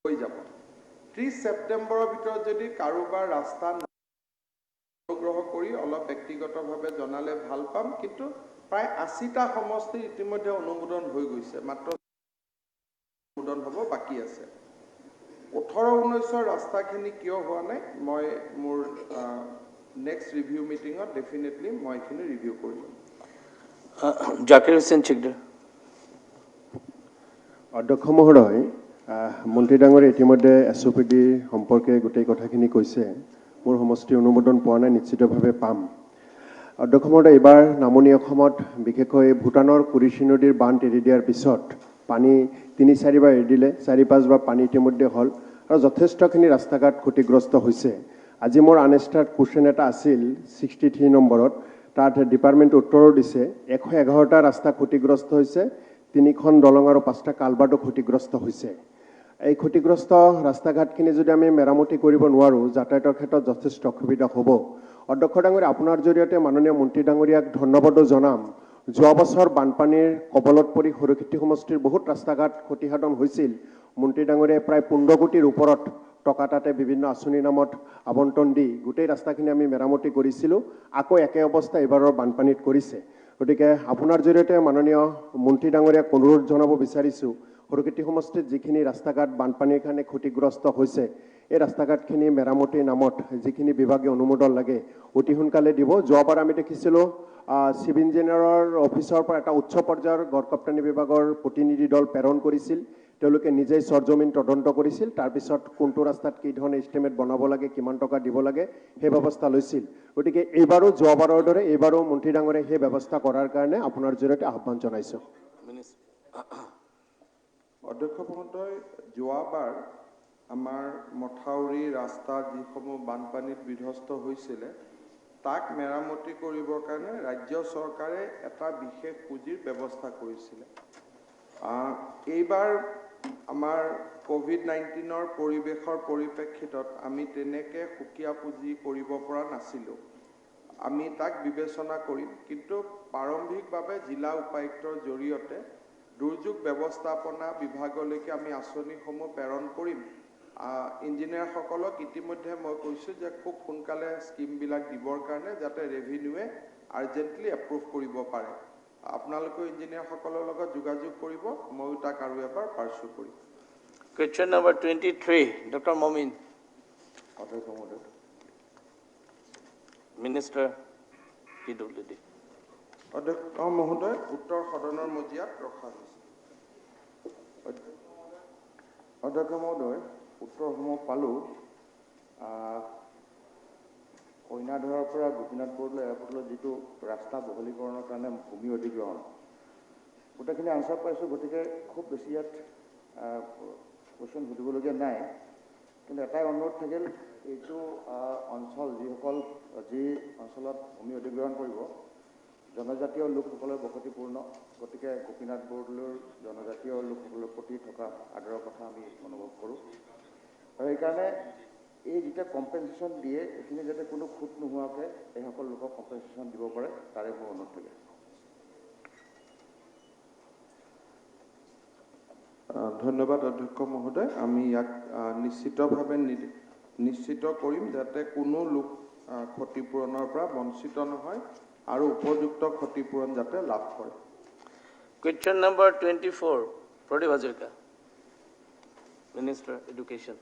হৈ যাব। 30 ছেপ্টেম্বৰৰ ভিতৰত যদি কাৰোবাৰ ৰাস্তা অনুগ্ৰহ কৰি অলপ ব্যক্তিগতভাৱে জনালে ভাল পাম। কিন্তু প্ৰায় 80টা সমষ্টি ইতিমধ্যে অনুমোদন হৈ গৈছে, মাত্ৰ অনুমোদন হ'ব বাকী আছে। 18-19ৰ ৰাস্তাখিনি কিয় হোৱা নাই, মই মোৰ নেক্সট ৰিভিউ মিটিঙত ডেফিনেটলি মই এইখিনি ৰিভিউ কৰিম। জাকিৰ হুছেইন চিকদাৰ। অধ্যক্ষ মহোদয়, মন্ত্ৰী ডাঙৰীয়া ইতিমধ্যে SOPD সম্পৰ্কে গোটেই কথাখিনি কৈছে। মোৰ সমষ্টি অনুমোদন পোৱা নাই, নিশ্চিতভাৱে পাম। অধ্যক্ষ মহোদয়, এইবাৰ নামনি অসমত বিশেষকৈ ভূটানৰ কুৰিচি নদীৰ বান্ধ এৰি দিয়াৰ পিছত পানী 3-4 বাৰ এৰি দিলে, 4-5 বাৰ পানী ইতিমধ্যে হ'ল আৰু যথেষ্টখিনি ৰাস্তা ঘাট ক্ষতিগ্ৰস্ত হৈছে। আজি মোৰ আনষ্টাৰ্ড কুৱেশ্যন এটা আছিল 63 নম্বৰত, তাত ডিপাৰ্টমেণ্টে উত্তৰো দিছে 111টা ৰাস্তা ক্ষতিগ্ৰস্ত হৈছে 3খন দলং আৰু 5টা কালভাৰ্টো ক্ষতিগ্ৰস্ত হৈছে এই ক্ষতিগ্ৰস্ত ৰাস্তা ঘাটখিনি যদি আমি মেৰামতি কৰিব নোৱাৰো যাতায়াতৰ ক্ষেত্ৰত যথেষ্ট অসুবিধা হ'ব অধ্যক্ষ ডাঙৰীয়া আপোনাৰ জৰিয়তে মাননীয় মন্ত্ৰী ডাঙৰীয়াক ধন্যবাদো জনাম যোৱা বছৰ বানপানীৰ কবলত পৰি সৰুক্ষেত্ৰী সমষ্টিৰ বহুত ৰাস্তা ঘাট ক্ষতিসাধন হৈছিল মন্ত্ৰী ডাঙৰীয়াই প্ৰায় 15 কোটিৰ ওপৰত টকা তাতে বিভিন্ন আঁচনিৰ নামত আবণ্টন দি গোটেই ৰাস্তাখিনি আমি মেৰামতি কৰিছিলোঁ আকৌ একে অৱস্থা এবাৰৰ বানপানীত কৰিছে গতিকে আপোনাৰ জৰিয়তে মাননীয় মন্ত্ৰী ডাঙৰীয়াক অনুৰোধ জনাব বিচাৰিছোঁ সৰুক্ষেত্ৰী সমষ্টিত যিখিনি ৰাস্তা ঘাট বানপানীৰ কাৰণে ক্ষতিগ্ৰস্ত হৈছে এই ৰাস্তা ঘাটখিনি মেৰামতিৰ নামত যিখিনি বিভাগীয় অনুমোদন লাগে অতি সোনকালে দিব যোৱাবাৰ আমি দেখিছিলোঁ চিভ ইঞ্জিনিয়াৰৰ অফিচৰ পৰা এটা উচ্চ পৰ্যায়ৰ গড় কাপ্তানি বিভাগৰ প্ৰতিনিধি দল প্ৰেৰণ কৰিছিল তেওঁলোকে নিজেই সৰজমিন তদন্ত কৰিছিল তাৰপিছত কোনটো ৰাস্তাত কি ধৰণে এষ্টিমেট বনাব লাগে কিমান টকা দিব লাগে সেই ব্যৱস্থা লৈছিল গতিকে এইবাৰো যোৱাবাৰৰ দৰে এইবাৰো মন্ত্ৰী ডাঙৰীয়াই সেই ব্যৱস্থা কৰাৰ কাৰণে আপোনাৰ জৰিয়তে আহ্বান জনাইছোঁ অধ্যক্ষ মহোদয় যোৱাবাৰ আমাৰ মথাউৰি ৰাস্তা যিসমূহ বানপানীত বিধ্বস্ত হৈছিলে তাক মেৰামতি কৰিবৰ কাৰণে ৰাজ্য চৰকাৰে এটা বিশেষ পুঁজিৰ ব্যৱস্থা কৰিছিলে এইবাৰ আমাৰ কোভিড-19ৰ পৰিৱেশৰ পৰিপ্ৰেক্ষিতত আমি তেনেকৈ সুকীয়া পুঁজি কৰিব পৰা নাছিলোঁ আমি তাক বিবেচনা কৰিম কিন্তু প্ৰাৰম্ভিকভাৱে জিলা উপায়ুক্তৰ জৰিয়তে দুৰ্যোগ ব্যৱস্থাপনা বিভাগলৈকে আমি আঁচনিসমূহ প্ৰেৰণ কৰিম ইঞ্জিনিয়াৰসকলক ইতিমধ্যে মই কৈছোঁ যে খুব সোনকালে স্কিমবিলাক দিবৰ কাৰণে যাতে ৰেভিনিউৱে আৰ্জেণ্টলি এপ্ৰুভ কৰিব পাৰে আপোনালোকে ইঞ্জিনিয়াৰসকলৰ লগত যোগাযোগ কৰিব ময়ো তাক আৰু এবাৰ পাৰ্চু কৰিম Question number 23, Dr. Momin. Minister, PWD. অধ্যক্ষ মহোদয় উত্তৰ সদনৰ মজিয়াত ৰখা হৈছে অধ্যক্ষ মহোদয় উত্তৰসমূহ পালোঁ কইনাধৰাৰ পৰা গোপীনাথপুৰলৈ এয়াৰপৰ্টলৈ যিটো ৰাস্তা বহলীকৰণৰ কাৰণে ভূমি অধিগ্ৰহণ গোটেইখিনি আনচাৰ পাইছোঁ গতিকে খুব বেছি ইয়াত কুৱেশ্যন সুধিবলগীয়া নাই কিন্তু এটাই অনুৰোধ থাকিল এইটো অঞ্চল যি অঞ্চলত ভূমি অধিগ্ৰহণ কৰিব জনজাতীয় লোকসকলৰ বসতিপূৰ্ণ গতিকে গোপীনাথপুৰলৈ জনজাতীয় লোকসকলৰ প্ৰতি থকা আদৰৰ কথা আমি অনুভৱ কৰোঁ আৰু সেইকাৰণে এই যেতিয়া কম্পেনচেশ্যন দিয়ে এইখিনি যাতে কোনো খুঁত নোহোৱাকৈ এইসকল লোকক কম্পেনচেশ্যন দিব পাৰে তাৰে মোৰ অনুৰোধ থাকে ধন্যবাদ অধ্যক্ষ মহোদয় আমি ইয়াক নিশ্চিতভাৱে নিশ্চিত কৰিম যাতে কোনো লোক ক্ষতিপূৰণৰ পৰা বঞ্চিত নহয় আৰু উপযুক্ত ক্ষতিপূৰণ যাতে লাভ কৰে Question number 24, Pradip Hazarika, Minister, Education.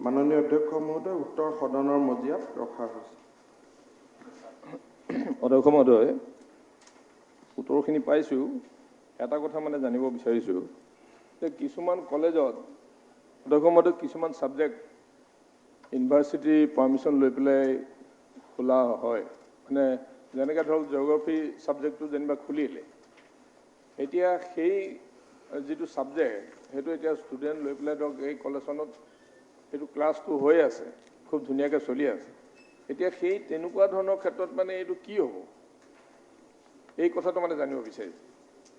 মাননীয় অধ্যক্ষ মহোদয় উত্তৰ সদনৰ মজিয়াত ৰখা হৈছে অধ্যক্ষ মহোদয় উত্তৰখিনি পাইছোঁ এটা কথা মানে জানিব বিচাৰিছোঁ যে কিছুমান কলেজত অধ্যক্ষ মহোদয় কিছুমান ছাবজেক্ট ইউনিভাৰ্চিটি পাৰ্মিশ্যন লৈ পেলাই খোলা হয় মানে যেনেকৈ ধৰক জিঅ'গ্ৰাফী ছাবজেক্টটো যেনিবা খুলিলে এতিয়া সেই যিটো ছাবজেক্ট সেইটো এতিয়া ষ্টুডেণ্ট লৈ পেলাই ধৰক এই কলেজখনত সেইটো ক্লাছটো হৈ আছে খুব ধুনীয়াকৈ চলি আছে এতিয়া সেই তেনেকুৱা ধৰণৰ ক্ষেত্ৰত মানে এইটো কি হ'ব এই কথাটো মানে জানিব বিচাৰিছোঁ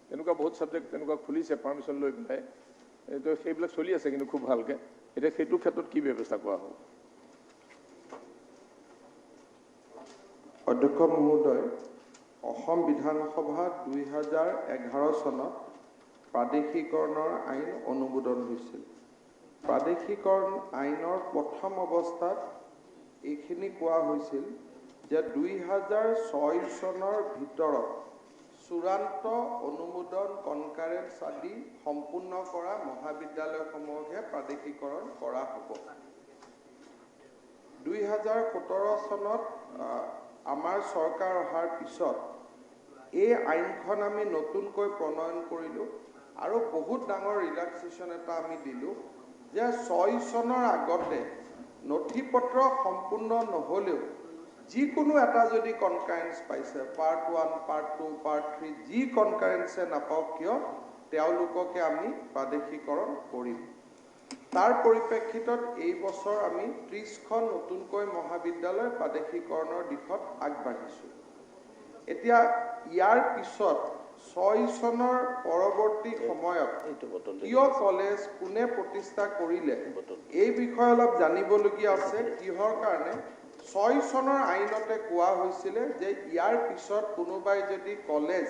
তেনেকুৱা বহুত ছাবজেক্ট তেনেকুৱা খুলিছে পাৰ্মিশ্যন লৈ পেলাই এইটো সেইবিলাক চলি আছে কিন্তু খুব ভালকৈ এতিয়া সেইটো ক্ষেত্ৰত কি ব্যৱস্থা কৰা হ'ব অধ্যক্ষ মহোদয় অসম বিধানসভা 2011 চনত প্ৰাদেশিকৰণৰ আইন অনুমোদন হৈছিল প্ৰাদেশিকৰণ আইনৰ প্ৰথম অৱস্থাত এইখিনি কোৱা হৈছিল যে 2006 চনৰ ভিতৰত চূড়ান্ত অনুমোদন কনকাৰেন্স আদি সম্পূৰ্ণ কৰা মহাবিদ্যালয়সমূহকহে প্ৰাদেশিকৰণ কৰা হ'ব 2017 চনত আমাৰ চৰকাৰ অহাৰ পিছত এই আইনখন আমি নতুনকৈ প্ৰণয়ন কৰিলোঁ আৰু বহুত ডাঙৰ ৰিলেক্সেশ্যন এটা আমি দিলোঁ যে 6 চনৰ আগতে নথি পত্ৰ সম্পূৰ্ণ নহ'লেও যিকোনো এটা যদি কনকাৰেন্স পাইছে পাৰ্ট 1 পাৰ্ট 2 পাৰ্ট 3 যি কনকাৰেন্সে নাপাওক কিয় তেওঁলোককে আমি প্ৰাদেশিকৰণ কৰিম তাৰ পৰিপ্ৰেক্ষিতত এই বছৰ আমি 30খন নতুনকৈ মহাবিদ্যালয় প্ৰাদেশিকৰণৰ দিশত আগবাঢ়িছোঁ। এতিয়া ইয়াৰ পিছত 6 চনৰ পৰৱৰ্তী সময়ত কিয় কলেজ কোনে প্ৰতিষ্ঠা কৰিলে এই বিষয়ে অলপ জানিবলগীয়া আছে। কিহৰ কাৰণে 6 চনৰ আইনতে কোৱা হৈছিলে যে ইয়াৰ পিছত কোনোবাই যদি কলেজ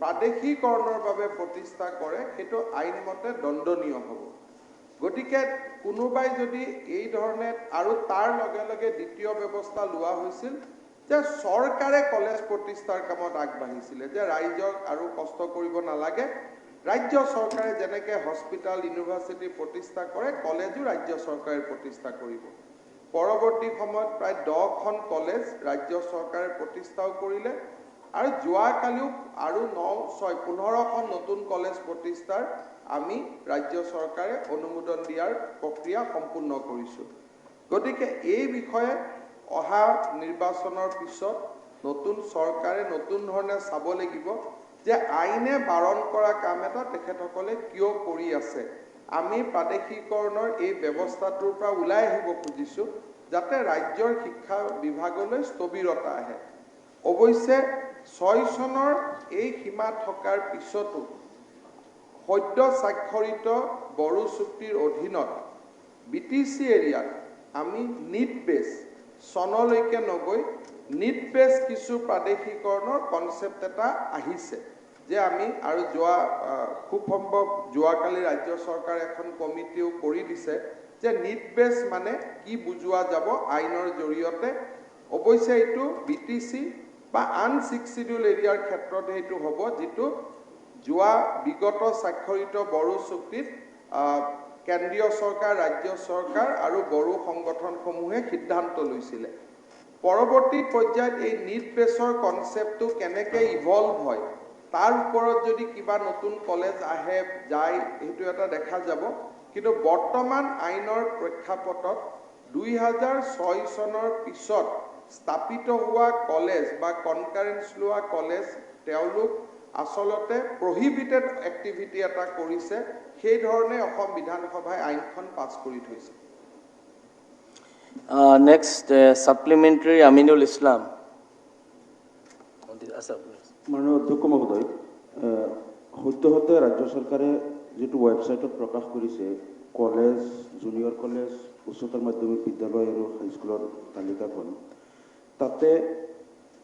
প্ৰাদেশিকৰণৰ বাবে প্ৰতিষ্ঠা কৰে সেইটো আইনমতে দণ্ডনীয় হ'ব। গতিকে কোনোবাই যদি এই ধৰণে আৰু তাৰ লগে লগে দ্বিতীয় ব্যৱস্থা লোৱা হৈছিল যে চৰকাৰে কলেজ প্ৰতিষ্ঠাৰ কামত আগবাঢ়িছিলে যে ৰাইজক আৰু কষ্ট কৰিব নালাগে, ৰাজ্য চৰকাৰে যেনেকৈ হস্পিটেল ইউনিভাৰ্চিটি প্ৰতিষ্ঠা কৰে কলেজো ৰাজ্য চৰকাৰে প্ৰতিষ্ঠা কৰিব। পৰৱৰ্তী সময়ত প্ৰায় 10খন কলেজ ৰাজ্য চৰকাৰে প্ৰতিষ্ঠাও কৰিলে আৰু যোৱাকালিও আৰু 15খন নতুন কলেজ প্ৰতিষ্ঠাৰ আমি ৰাজ্য চৰকাৰে অনুমোদন দিয়াৰ প্ৰক্ৰিয়া সম্পূৰ্ণ কৰিছোঁ। গতিকে এই বিষয়ে অহা নিৰ্বাচনৰ পিছত নতুন চৰকাৰে নতুন ধৰণে চাব লাগিব যে আইনে বাৰণ কৰা কাম এটা তেখেতসকলে কিয় কৰি আছে। আমি প্ৰাদেশিকৰণৰ এই ব্যৱস্থাটোৰ পৰা ওলাই আহিব খুজিছোঁ যাতে ৰাজ্যৰ শিক্ষা বিভাগলৈ স্থবিৰতা আহে। অৱশ্যে 6 চনৰ এই সীমা থকাৰ পিছতো সদ্য স্বাক্ষৰিত বড়ো চুক্তিৰ অধীনত BTC এৰিয়াত আমি নিট বেছ চনলৈকে নগৈ নিট বেছ কিছু প্ৰাদেশিকৰণৰ কনচেপ্ট এটা আহিছে যে আমি আৰু খুব সম্ভৱ যোৱাকালি ৰাজ্য চৰকাৰে এখন কমিটিও কৰি দিছে যে নিট বেছ মানে কি বুজোৱা যাব আইনৰ জৰিয়তে। অৱশ্যে এইটো BTC বা আন 6 শিডিউল এৰিয়াৰ ক্ষেত্ৰত এইটো হ'ব যিটো বিগত স্বাক্ষৰিত বড়ো চুক্তিত কেন্দ্ৰীয় চৰকাৰ ৰাজ্য চৰকাৰ আৰু বড়ো সংগঠনসমূহে সিদ্ধান্ত লৈছিলে। পৰৱৰ্তী পৰ্যায়ত এই নিট বেছৰ কনচেপ্টটো কেনেকৈ ইভলভ হয় তাৰ ওপৰত যদি কিবা নতুন কলেজ আহে যায় সেইটো এটা দেখা যাব। কিন্তু বৰ্তমান আইনৰ প্ৰেক্ষাপটত 2006 চনৰ পিছত স্থাপিত হোৱা কলেজ বা কনকাৰেন্স লোৱা কলেজ তেওঁলোক আচলতে প্ৰহিবিটেড এক্টিভিটি এটা কৰিছে। সেই ধৰণে অসম বিধানসভাই আইনখন পাছ কৰি থৈছে। নেক্সট সাপ্লিমেন্টাৰি আমিনুল ইসলাম। মাননীয় অধ্যক্ষ মহোদয়, সদ্যহতে ৰাজ্য চৰকাৰে যিটো ৱেবছাইটত প্ৰকাশ কৰিছে কলেজ, জুনিয়ৰ কলেজ, উচ্চতৰ মাধ্যমিক বিদ্যালয় আৰু হাইস্কুলৰ তালিকাখন, তাতে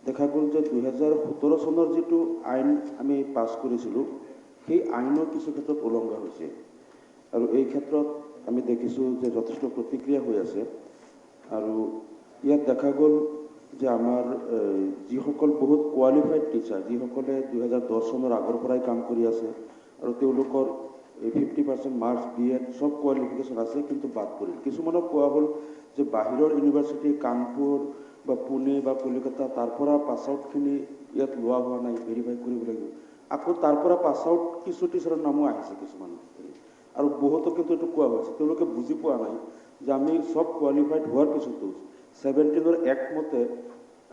দেখা গ'ল যে 2017 চনৰ যিটো আইন আমি পাছ কৰিছিলোঁ সেই আইনৰ কিছু ক্ষেত্ৰত উলংঘা হৈছে আৰু এই ক্ষেত্ৰত আমি দেখিছোঁ যে যথেষ্ট প্ৰতিক্ৰিয়া হৈ আছে। আৰু ইয়াত দেখা গ'ল যে আমাৰ যিসকল বহুত কোৱালিফাইড টিচাৰ যিসকলে 2010 চনৰ আগৰ পৰাই কাম কৰি আছে আৰু তেওঁলোকৰ 50% মাৰ্কছ BEd সব কোৱালিফিকেশ্যন আছে কিন্তু বাদ পৰিল। কিছুমানক কোৱা হ'ল যে বাহিৰৰ ইউনিভাৰ্চিটি কানপুৰ বা পুনে বা কলিকতা তাৰ পৰা পাছ আউটখিনি ইয়াত লোৱা হোৱা নাই, ভেৰিফাই কৰিব লাগিব। আকৌ তাৰ পৰা পাছ আউট কিছু টিচাৰৰ নামো আহিছে কিছুমান আৰু বহুতো কিন্তু এইটো কোৱা হৈছে তেওঁলোকে বুজি পোৱা নাই যে আমি সব কোৱালিফাইড হোৱাৰ পিছতো 17ৰ এক্ট মতে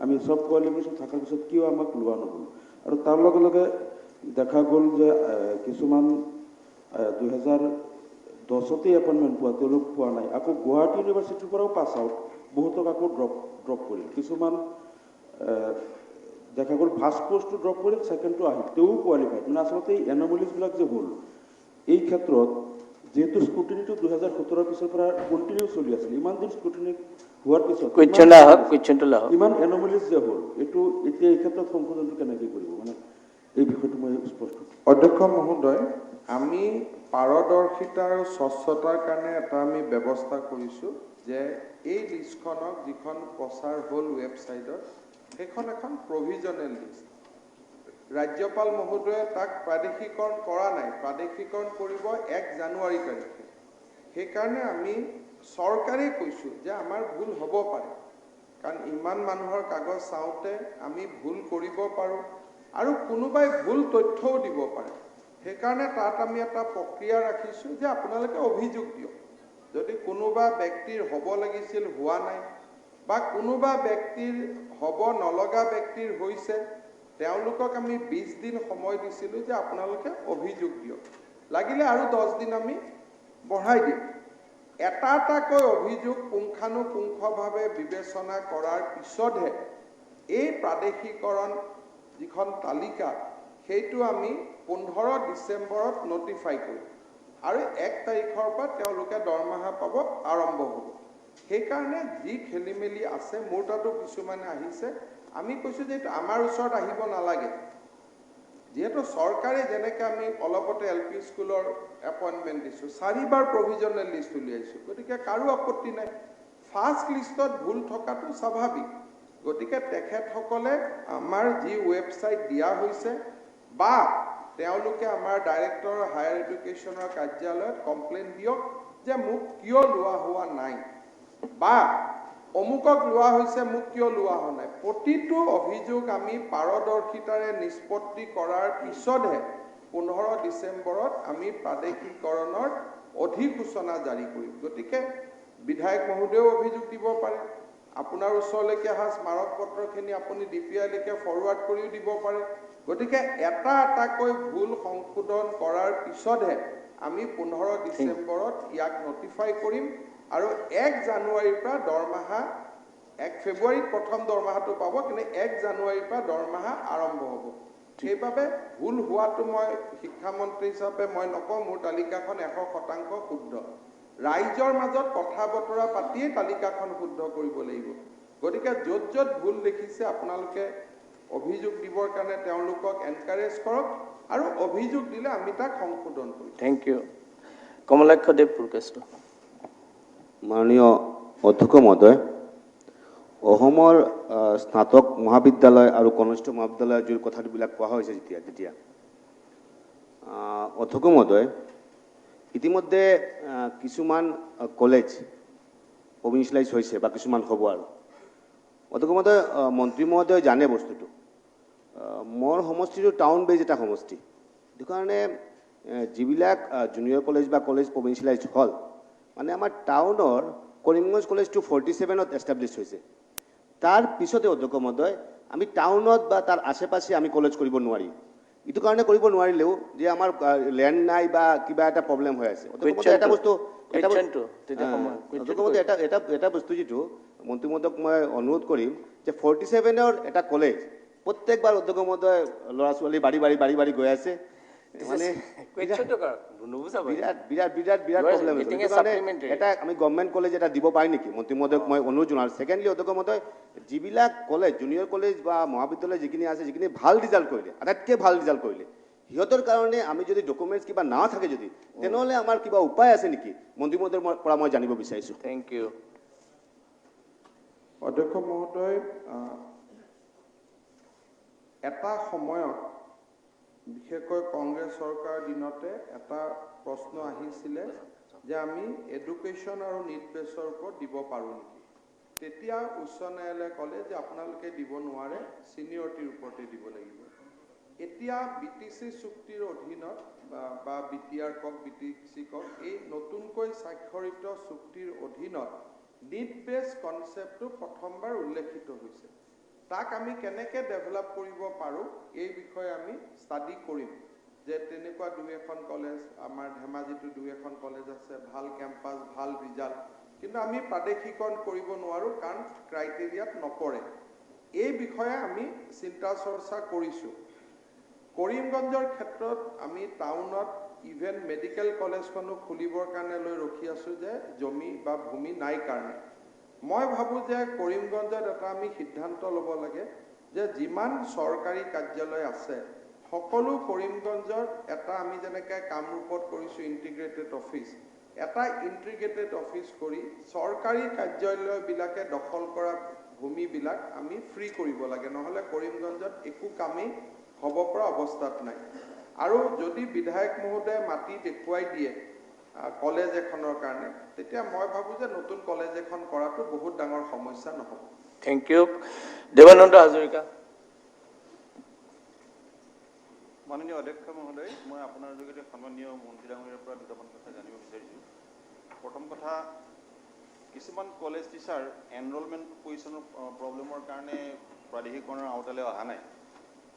আমি সব কোৱালিফিকেশ্যন থকাৰ পিছত কিয় আমাক লোৱা নহ'ল। আৰু তাৰ লগে লগে দেখা গ'ল যে কিছুমান 2010তে এপইণ্টমেণ্ট পোৱা তেওঁলোক পোৱা নাই। আকৌ গুৱাহাটী ইউনিভাৰ্চিটিৰ পৰাও পাছ আউট বহুতক আকৌ ড্ৰপ কৰিল। কিছুমান দেখা গ'ল ফাৰ্ষ্ট পোষ্টটো ড্ৰপ কৰিল, ছেকেণ্ডটো আহিল, তেওঁ কোৱালিফাইড। মানে আচলতে এই এনমলিজবিলাক যে হ'ল এই ক্ষেত্ৰত যেহেতু স্ক্ৰুটিনিটো 2017 পিছৰ পৰা কণ্টিনিউ চলি আছিল, ইমান দিন স্ক্ৰুটিনি হোৱাৰ পিছত ইমান এনমলিজ যে হ'ল এইটো এতিয়া এই ক্ষেত্ৰত সংশোধনটো কেনেকৈ কৰিব, মানে এই বিষয়টো মই স্পষ্ট। অধ্যক্ষ মহোদয়, আমি পাৰদৰ্শিতা আৰু স্বচ্ছতাৰ কাৰণে এটা আমি ব্যৱস্থা কৰিছোঁ যে এই লিষ্টখনক যিখন প্ৰচাৰ হ'ল ৱেবছাইটত সেইখন এখন প্ৰভিজনেল লিষ্ট। ৰাজ্যপাল মহোদয়ে তাক প্ৰাদেশিকৰণ কৰা নাই, প্ৰাদেশিকৰণ কৰিব 1 জানুৱাৰী তাৰিখে। সেইকাৰণে আমি চৰকাৰেই কৈছোঁ যে আমাৰ ভুল হ'ব পাৰে, কাৰণ ইমান মানুহৰ কাগজ চাওঁতে আমি ভুল কৰিব পাৰোঁ আৰু কোনোবাই ভুল তথ্যও দিব পাৰে। সেইকাৰণে তাত আমি এটা প্ৰক্ৰিয়া ৰাখিছোঁ যে আপোনালোকে অভিযোগ দিয়ক। যদি কোনোবা ব্যক্তিৰ হ'ব লাগিছিল হোৱা নাই বা কোনোবা ব্যক্তিৰ হ'ব নলগা ব্যক্তিৰ হৈছে, তেওঁলোকক আমি 20 দিন সময় দিছিলোঁ যে আপোনালোকে অভিযোগ দিয়ক, লাগিলে আৰু 10 দিন আমি বঢ়াই দিম। এটা এটাকৈ অভিযোগ পুংখানুপুংখভাৱে বিবেচনা কৰাৰ পিছতহে এই প্ৰাদেশিকৰণ যিখন তালিকা সেইটো আমি 15 ডিচেম্বৰত নটিফাই কৰিম আৰু 1 তাৰিখৰ পৰা তেওঁলোকে দৰমহা পাব আৰম্ভ হ'ব। সেইকাৰণে যি খেলিমেলি আছে মোৰ তাতো কিছুমানে আহিছে, আমি কৈছোঁ যে আমাৰ ওচৰত আহিব নালাগে, যেহেতু চৰকাৰে যেনেকৈ আমি অলপতে LP স্কুলৰ এপইণ্টমেণ্ট দিছোঁ, 4বাৰ প্ৰভিজনেল লিষ্ট উলিয়াইছোঁ, গতিকে কাৰো আপত্তি নাই। ফাৰ্ষ্ট লিষ্টত ভুল থকাটো স্বাভাৱিক, গতিকে তেখেতসকলে আমাৰ যি ৱেবছাইট দিয়া হৈছে বা তেওঁলোকে আমাৰ ডাইৰেক্টৰ হায়াৰ এডুকেশ্যনৰ কাৰ্যালয়ত কমপ্লেইন দিয়ক যে মোক কিয় লোৱা হোৱা নাই বা অমুকক লোৱা হৈছে মোক কিয় লোৱা হোৱা নাই। প্ৰতিটো অভিযোগ আমি পাৰদৰ্শিতাৰে নিষ্পত্তি কৰাৰ পিছতহে 15 ডিচেম্বৰত আমি প্ৰাদেশিকৰণৰ অধিসূচনা জাৰি কৰিম। গতিকে বিধায়ক মহোদয়েও অভিযোগ দিব পাৰে, আপোনাৰ ওচৰলৈকে অহা স্মাৰক পত্ৰখিনি আপুনি DPI-লৈকে ফৰৱাৰ্ড কৰিও দিব পাৰে। গতিকে এটা এটাকৈ ভুল সংশোধন কৰাৰ পিছতহে আমি 15 ডিচেম্বৰত ইয়াক নটিফাই কৰিম আৰু 1 জানুৱাৰীৰ পৰা দৰমহা 1 ফেব্ৰুৱাৰীত প্ৰথম দৰমহাটো পাব, কিন্তু 1 জানুৱাৰীৰ পৰা দৰমহা আৰম্ভ হ'ব। সেইবাবে ভুল হোৱাটো মই শিক্ষামন্ত্ৰী হিচাপে মই নকওঁ, মোৰ তালিকাখন 100% শুদ্ধ। ৰাইজৰ মাজত কথা বতৰা পাতিয়ে তালিকাখন শুদ্ধ কৰিব লাগিব। গতিকে য'ত য'ত ভুল দেখিছে আপোনালোকে অভিযোগ দিবৰ কাৰণে তেওঁলোকক এনকাৰেজ কৰক আৰু অভিযোগ দিলে আমি তাক সংশোধন কৰিম। Thank you. কমলাক্ষ দেৱ পুৰকাষ্ট। মাননীয় অধ্যক্ষ মহোদয়, অসমৰ স্নাতক মহাবিদ্যালয় আৰু কনিষ্ঠ মহাবিদ্যালয়ৰ যি কথাবিলাক কোৱা হৈছে যেতিয়া অধ্যক্ষ মহোদয়, ইতিমধ্যে কিছুমান কলেজ প্ৰভিন্সিয়েলাইজ হৈছে বা কিছুমান হ'ব আৰু অধ্যক্ষ মহোদয়, মন্ত্ৰী মহোদয় জানে বস্তুটো মোৰ সমষ্টিটো টাউন বেজ এটা সমষ্টি, সেইটো কাৰণে যিবিলাক জুনিয়ৰ কলেজ বা কলেজ প্ৰভিন্সিয়েলাইজ হ'ল মানে আমাৰ টাউনৰ কৰিমগঞ্জ কলেজটো 47ত এষ্টাব্লিছ হৈছে। তাৰ পিছতে অধ্যক্ষ মহোদয় আমি টাউনত বা তাৰ আশে পাশে আমি কলেজ কৰিব নোৱাৰিম। এইটো কাৰণে কৰিব নোৱাৰিলেও যে আমাৰ লেণ্ড নাই বা কিবা এটা প্ৰব্লেম হৈ আছে। এটা বস্তু এটা বস্তু যিটো মন্ত্ৰী মহোদয়ক মই অনুৰোধ কৰিম যে 47ৰ এটা কলেজ প্ৰত্যেকবাৰ অধ্যক্ষ মহোদয় ল'ৰা ছোৱালী বাঢ়ি বাঢ়ি গৈ আছে, মানে বিৰাট প্ৰব্লেম হৈছে। এটা আমি গভৰ্ণমেণ্ট কলেজ এটা দিব পাৰি নেকি মন্ত্ৰী মহোদয়ক মই অনুৰোধ জনাওঁ। ছেকেণ্ডলি অধ্যক্ষ মহোদয়, যিবিলাক কলেজ জুনিয়ৰ কলেজ বা মহাবিদ্যালয় যিখিনি আছে, যিখিনি ভাল ৰিজাল্ট কৰিলে, আটাইতকৈ ভাল ৰিজাল্ট কৰিলে, সিহঁতৰ কাৰণে আমি যদি ডকুমেণ্টছ কিবা নাও থাকে যদি, তেনেহ'লে আমাৰ কিবা উপায় আছে নেকি মন্ত্ৰী মহোদয়ৰ পৰা মই জানিব বিচাৰিছোঁ। Thank you. অধ্যক্ষ মহোদয়, এটা সময়ত বিশেষকৈ কংগ্ৰেছ চৰকাৰৰ দিনতে এটা প্ৰশ্ন আহিছিলে যে আমি এডুকেশ্যন আৰু নিট বেছৰ ওপৰত দিব পাৰোঁ নেকি। তেতিয়া উচ্চ ন্যায়ালয়ে ক'লে যে আপোনালোকে দিব নোৱাৰে, ছিনিয়ৰিটিৰ ওপৰতে দিব লাগিব। এতিয়া BTC চুক্তিৰ অধীনত বা BTR কক BTC কক এই নতুনকৈ স্বাক্ষৰিত চুক্তিৰ অধীনত নিট বেছ কনচেপ্টটো প্ৰথমবাৰ উল্লেখিত হৈছে। তাক আমি কেনেকৈ ডেভেলপ কৰিব পাৰোঁ এই বিষয়ে আমি ষ্টাডি কৰিম, যে তেনেকুৱা 2-এখন কলেজ, আমাৰ ধেমাজিতো 2-এখন কলেজ আছে, ভাল কেম্পাছ, ভাল ৰিজাল্ট, কিন্তু আমি প্ৰাদেশিকৰণ কৰিব নোৱাৰোঁ কাৰণ ক্ৰাইটেৰিয়াত নপৰে। এই বিষয়ে আমি চিন্তা চৰ্চা কৰিছোঁ। কৰিমগঞ্জৰ ক্ষেত্ৰত আমি টাউনত ইভেন মেডিকেল কলেজখনো খুলিবৰ কাৰণে লৈ ৰখি আছোঁ যে জমি বা ভূমি নাই কাৰণে। মই ভাবোঁ যে কৰিমগঞ্জত এটা আমি সিদ্ধান্ত ল'ব লাগে যে যিমান চৰকাৰী কাৰ্যালয় আছে সকলো কৰিমগঞ্জত এটা আমি যেনেকৈ কামৰূপত কৰিছোঁ ইণ্টিগ্ৰেটেড অফিচ, এটা ইণ্টিগ্ৰেটেড অফিচ কৰি চৰকাৰী কাৰ্যালয়বিলাকে দখল কৰা ভূমিবিলাক আমি ফ্ৰী কৰিব লাগে, নহ'লে কৰিমগঞ্জত একো কামেই হ'ব পৰা অৱস্থাত নাই। আৰু যদি বিধায়ক মহোদয়ে মাটি দেখুৱাই দিয়ে কলেজ এখনৰ কাৰণে, তেতিয়া মই ভাবোঁ যে নতুন কলেজ এখন কৰাটো বহুত ডাঙৰ সমস্যা নহ'ব। Thank you. দেৱানন্দ হাজৰিকা। মাননীয় অধ্যক্ষ মহোদয়, মই আপোনাৰ যোগেদি সন্মানীয় মন্ত্ৰী ডাঙৰীয়াৰ পৰা দুটামান কথা জানিব বিচাৰিছোঁ। প্ৰথম কথা, কিছুমান কলেজ টিচাৰ এনৰলমেণ্ট পজিশ্যনৰ প্ৰব্লেমৰ কাৰণে প্ৰাদেশিকৰণৰ আওতালৈ অহা নাই।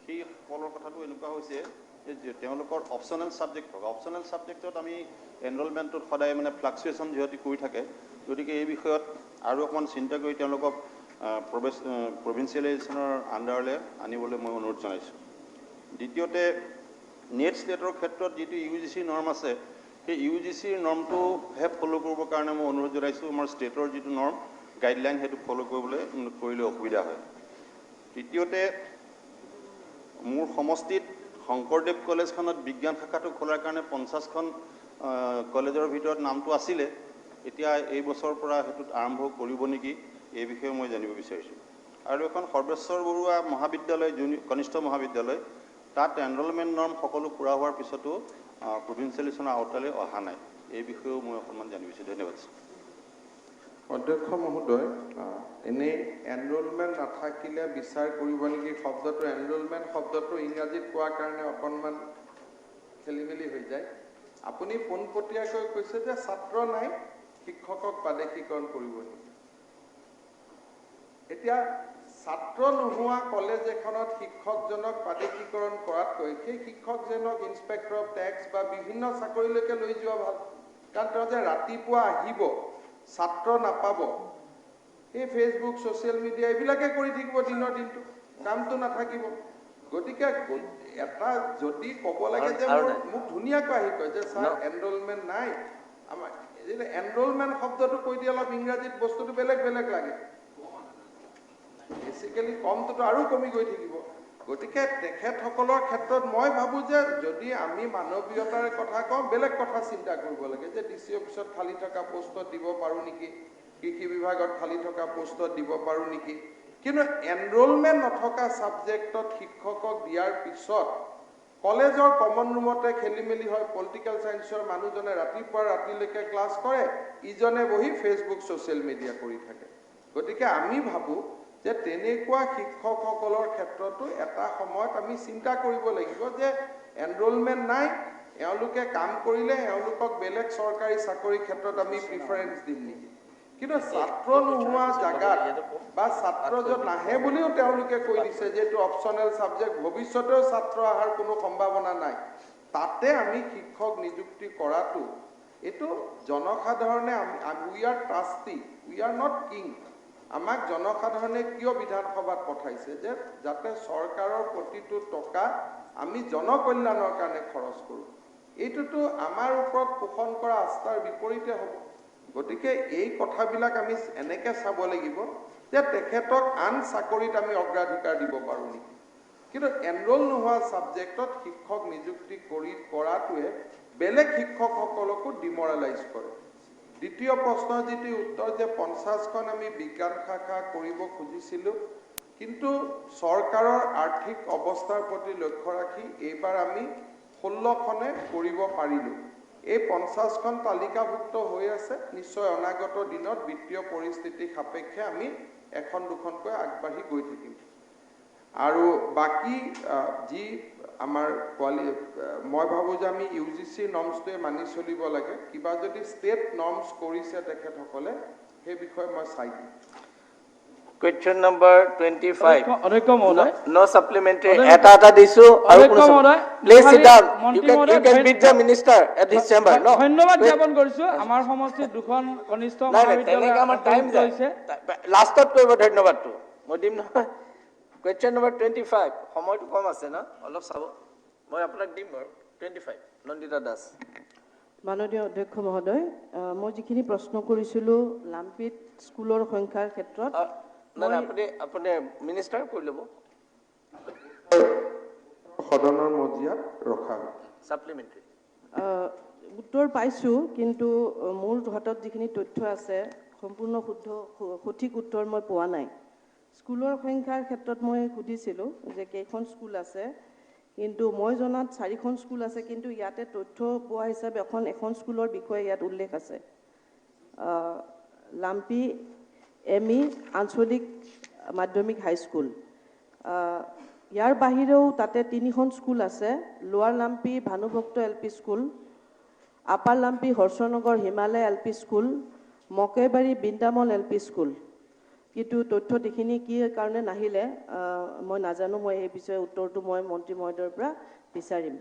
সেই সকলৰ কথাটো এনেকুৱা হৈছে যে তেওঁলোকৰ অপশ্যনেল ছাবজেক্ট থকা অপশ্যনেল ছাবজেক্টত আমি এনৰলমেণ্টত সদায় মানে ফ্লাকচুৱেশ্যন যিহেতু কৰি থাকে, গতিকে এই বিষয়ত আৰু অকণমান চিন্তা কৰি তেওঁলোকক প্ৰভিঞ্চিয়েলাইজেশ্যনৰ আণ্ডাৰলৈ আনিবলৈ মই অনুৰোধ জনাইছোঁ। দ্বিতীয়তে নেট ষ্টেটৰ ক্ষেত্ৰত যিটো UGC নৰ্ম আছে, সেই UGCৰ নৰ্মটোহে ফ'ল' কৰিবৰ কাৰণে মই অনুৰোধ জনাইছোঁ। আমাৰ ষ্টেটৰ যিটো নৰ্ম গাইডলাইন সেইটো ফ'ল' কৰিলে অসুবিধা হয়। তৃতীয়তে মোৰ সমষ্টিত শংকৰদেৱ কলেজখনত বিজ্ঞান শাখাটো খোলাৰ কাৰণে 50খন কলেজৰ ভিতৰত নামটো আছিলে। এতিয়া এই বছৰৰ পৰা সেইটোত আৰম্ভ কৰিব নেকি, এই বিষয়ে মই জানিব বিচাৰিছোঁ। আৰু এখন সৰ্বেশ্বৰ বৰুৱা মহাবিদ্যালয় কনিষ্ঠ মহাবিদ্যালয়, তাত এনৰলমেণ্ট নৰ্ম সকলো পূৰা হোৱাৰ পিছতো প্ৰভিঞ্চিয়েলাইজেশ্যনৰ আওতালৈ অহা নাই। এই বিষয়েও মই অকণমান জানিব বিচাৰিছোঁ। ধন্যবাদ। অধ্যক্ষ মহোদয়, এনেই এনৰলমেণ্ট নাথাকিলে বিচাৰ কৰিব নেকি শব্দটো, এনৰলমেণ্ট শব্দটো ইংৰাজীত কোৱাৰ কাৰণে অকণমান খেলি মেলি হৈ যায়। আপুনি পোনপটীয়াকৈ কৈছে যে ছাত্ৰ নাই, শিক্ষকক প্ৰাদেশিকৰণ কৰিব নেকি। এতিয়া ছাত্ৰ নোহোৱা কলেজ এখনত শিক্ষকজনক প্ৰাদেশিকৰণ কৰাতকৈ সেই শিক্ষকজনক ইনস্পেক্টৰ অফ টেক্স বা বিভিন্ন চাকৰিলৈকে লৈ যোৱা ভাল। কাৰণ তেওঁ যে ৰাতিপুৱা আহিব, ছাত্ৰ নাপাব, সেই ফেচবুক ছ'চিয়েল মিডিয়া এইবিলাকে কৰি থাকিব দিনৰ দিনটো, কামটো নাথাকিব। গতিকে এটা যদি ক'ব লাগে যে মোক ধুনীয়াকৈ আহি কয় যে ছাৰ এনৰলমেণ্ট নাই, আমাৰ এনৰলমেণ্ট শব্দটো কৈ দিয়ে অলপ ইংৰাজীত বস্তুটো বেলেগ বেলেগ লাগে। বেচিকেলি কমটোতো আৰু কমি গৈ থাকিব। গতিকে তেখেতসকলৰ ক্ষেত্ৰত মই ভাবোঁ যে যদি আমি মানৱীয়তাৰ কথা কওঁ, বেলেগ কথা চিন্তা কৰিব লাগে যে DC অফিচত খালী থকা পোষ্টত দিব পাৰোঁ নেকি, কৃষি বিভাগত খালী থকা পোষ্টত দিব পাৰোঁ নেকি। কিন্তু এনৰলমেণ্ট নথকা ছাবজেক্টত শিক্ষকক দিয়াৰ পিছত কলেজৰ কমন ৰুমতে খেলি মেলি হয়। পলিটিকেল ছায়েন্সৰ মানুহজনে ৰাতিপুৱা ৰাতিলৈকে ক্লাছ কৰে, ইজনে বহি ফেচবুক ছ'চিয়েল মিডিয়া কৰি থাকে। গতিকে আমি ভাবোঁ যে তেনেকুৱা শিক্ষকসকলৰ ক্ষেত্ৰতো এটা সময়ত আমি চিন্তা কৰিব লাগিব যে এনৰলমেণ্ট নাই, এওঁলোকে কাম কৰিলে এওঁলোকক বেলেগ চৰকাৰী চাকৰিৰ ক্ষেত্ৰত আমি প্ৰিফাৰেঞ্চ দিম নেকি। কিন্তু ছাত্ৰ নোহোৱা জাগাত বা ছাত্ৰ য'ত নাহে বুলিও তেওঁলোকে কৈ দিছে যে এইটো অপশ্যনেল ছাবজেক্ট, ভৱিষ্যতেও ছাত্ৰ অহাৰ কোনো সম্ভাৱনা নাই, তাতে আমি শিক্ষক নিযুক্তি কৰাটো এইটো জনসাধাৰণে we are trustee, we are not king. আমাক জনসাধাৰণে কিয় বিধানসভাত পঠাইছে যে যাতে চৰকাৰৰ প্ৰতিটো টকা আমি জনকল্যাণৰ কাৰণে খৰচ কৰোঁ। এইটোতো আমাৰ ওপৰত পোষণ কৰা আস্থাৰ বিপৰীতে হ'ব। গতিকে এই কথাবিলাক আমি এনেকৈ চাব লাগিব যে তেখেতক আন চাকৰিত আমি অগ্ৰাধিকাৰ দিব পাৰোঁ নেকি। কিন্তু এনৰল নোহোৱা ছাবজেক্টত শিক্ষক নিযুক্তি কৰাটোৱে বেলেগ শিক্ষকসকলকো ডিমৰেলাইজ কৰে। দ্বিতীয় প্ৰশ্নৰ যিটো উত্তৰ যে 50খন আমি বিজ্ঞান শাখা কৰিব খুজিছিলোঁ, কিন্তু চৰকাৰৰ আৰ্থিক অৱস্থাৰ প্ৰতি লক্ষ্য ৰাখি এইবাৰ আমি 16খনে কৰিব পাৰিলোঁ। এই 50খন তালিকাভুক্ত হৈ আছে। নিশ্চয় অনাগত দিনত বিত্তীয় পৰিস্থিতি সাপেক্ষে আমি এখন দুখনকৈ আগবাঢ়ি গৈ থাকিম। আৰু বাকী যি আমাৰ মই ভাবোঁ যে আমি UGC নৰ্মছটোৱে মানি চলিব লাগে। কিবা যদি ষ্টেট নৰ্মছ কৰিছে তেখেতসকলে সেই বিষয়ে মই চাই দিম। Question number 25. অধ্যক্ষ মহোদয়, No supplementary. এটা দিছো আৰু please sit down. You can meet the minister at his chamber. No. ধন্যবাদ জ্ঞাপন কৰিছোঁ। আমাৰ সমষ্টিত দুখন কনিষ্ঠ মহাবিদ্যালয় আমাৰ টাইম যায়। লাষ্টত কৰিব ধন্যবাদটো মই দিম নহয়। Question number 25. সময়টো কম আছে না, অলপ চাব। মই আপোনাক দিম বাৰু। 25. নন্দিতা দাস। মাননীয় অধ্যক্ষ মহোদয়, মই যিখিনি প্ৰশ্ন কৰিছিলোঁ লাম্পিত স্কুলৰ সংখ্যাৰ ক্ষেত্ৰত আপুনি মিনিষ্টাৰ কৰি ল'ব। সদনৰ মজিয়াত ৰখা ছাপ্লিমেণ্টাৰী উত্তৰ পাইছোঁ, কিন্তু মোৰ হাতত যিখিনি তথ্য আছে সম্পূৰ্ণ সঠিক উত্তৰ মই পোৱা নাই। স্কুলৰ সংখ্যাৰ ক্ষেত্ৰত মই সুধিছিলোঁ যে কেইখন স্কুল আছে, কিন্তু মই জনাত 4খন স্কুল আছে, কিন্তু ইয়াতে তথ্য পোৱা হিচাপে এখন স্কুলৰ বিষয়ে ইয়াত উল্লেখ আছে, লাম্পি ME আঞ্চলিক মাধ্যমিক হাইস্কুল। ইয়াৰ বাহিৰেও তাতে 3খন স্কুল আছে, lower Lumpi Bhanubhakta LP school, upper Lumpi Harshanagar Himalaya LP school, Mokebari Brindamal LP school. কিন্তু তথ্যত এইখিনি কি কাৰণে নাহিলে মই নাজানো। মই এই বিষয়ে উত্তৰটো মই মন্ত্ৰী মহোদয়ৰ পৰা বিচাৰিম।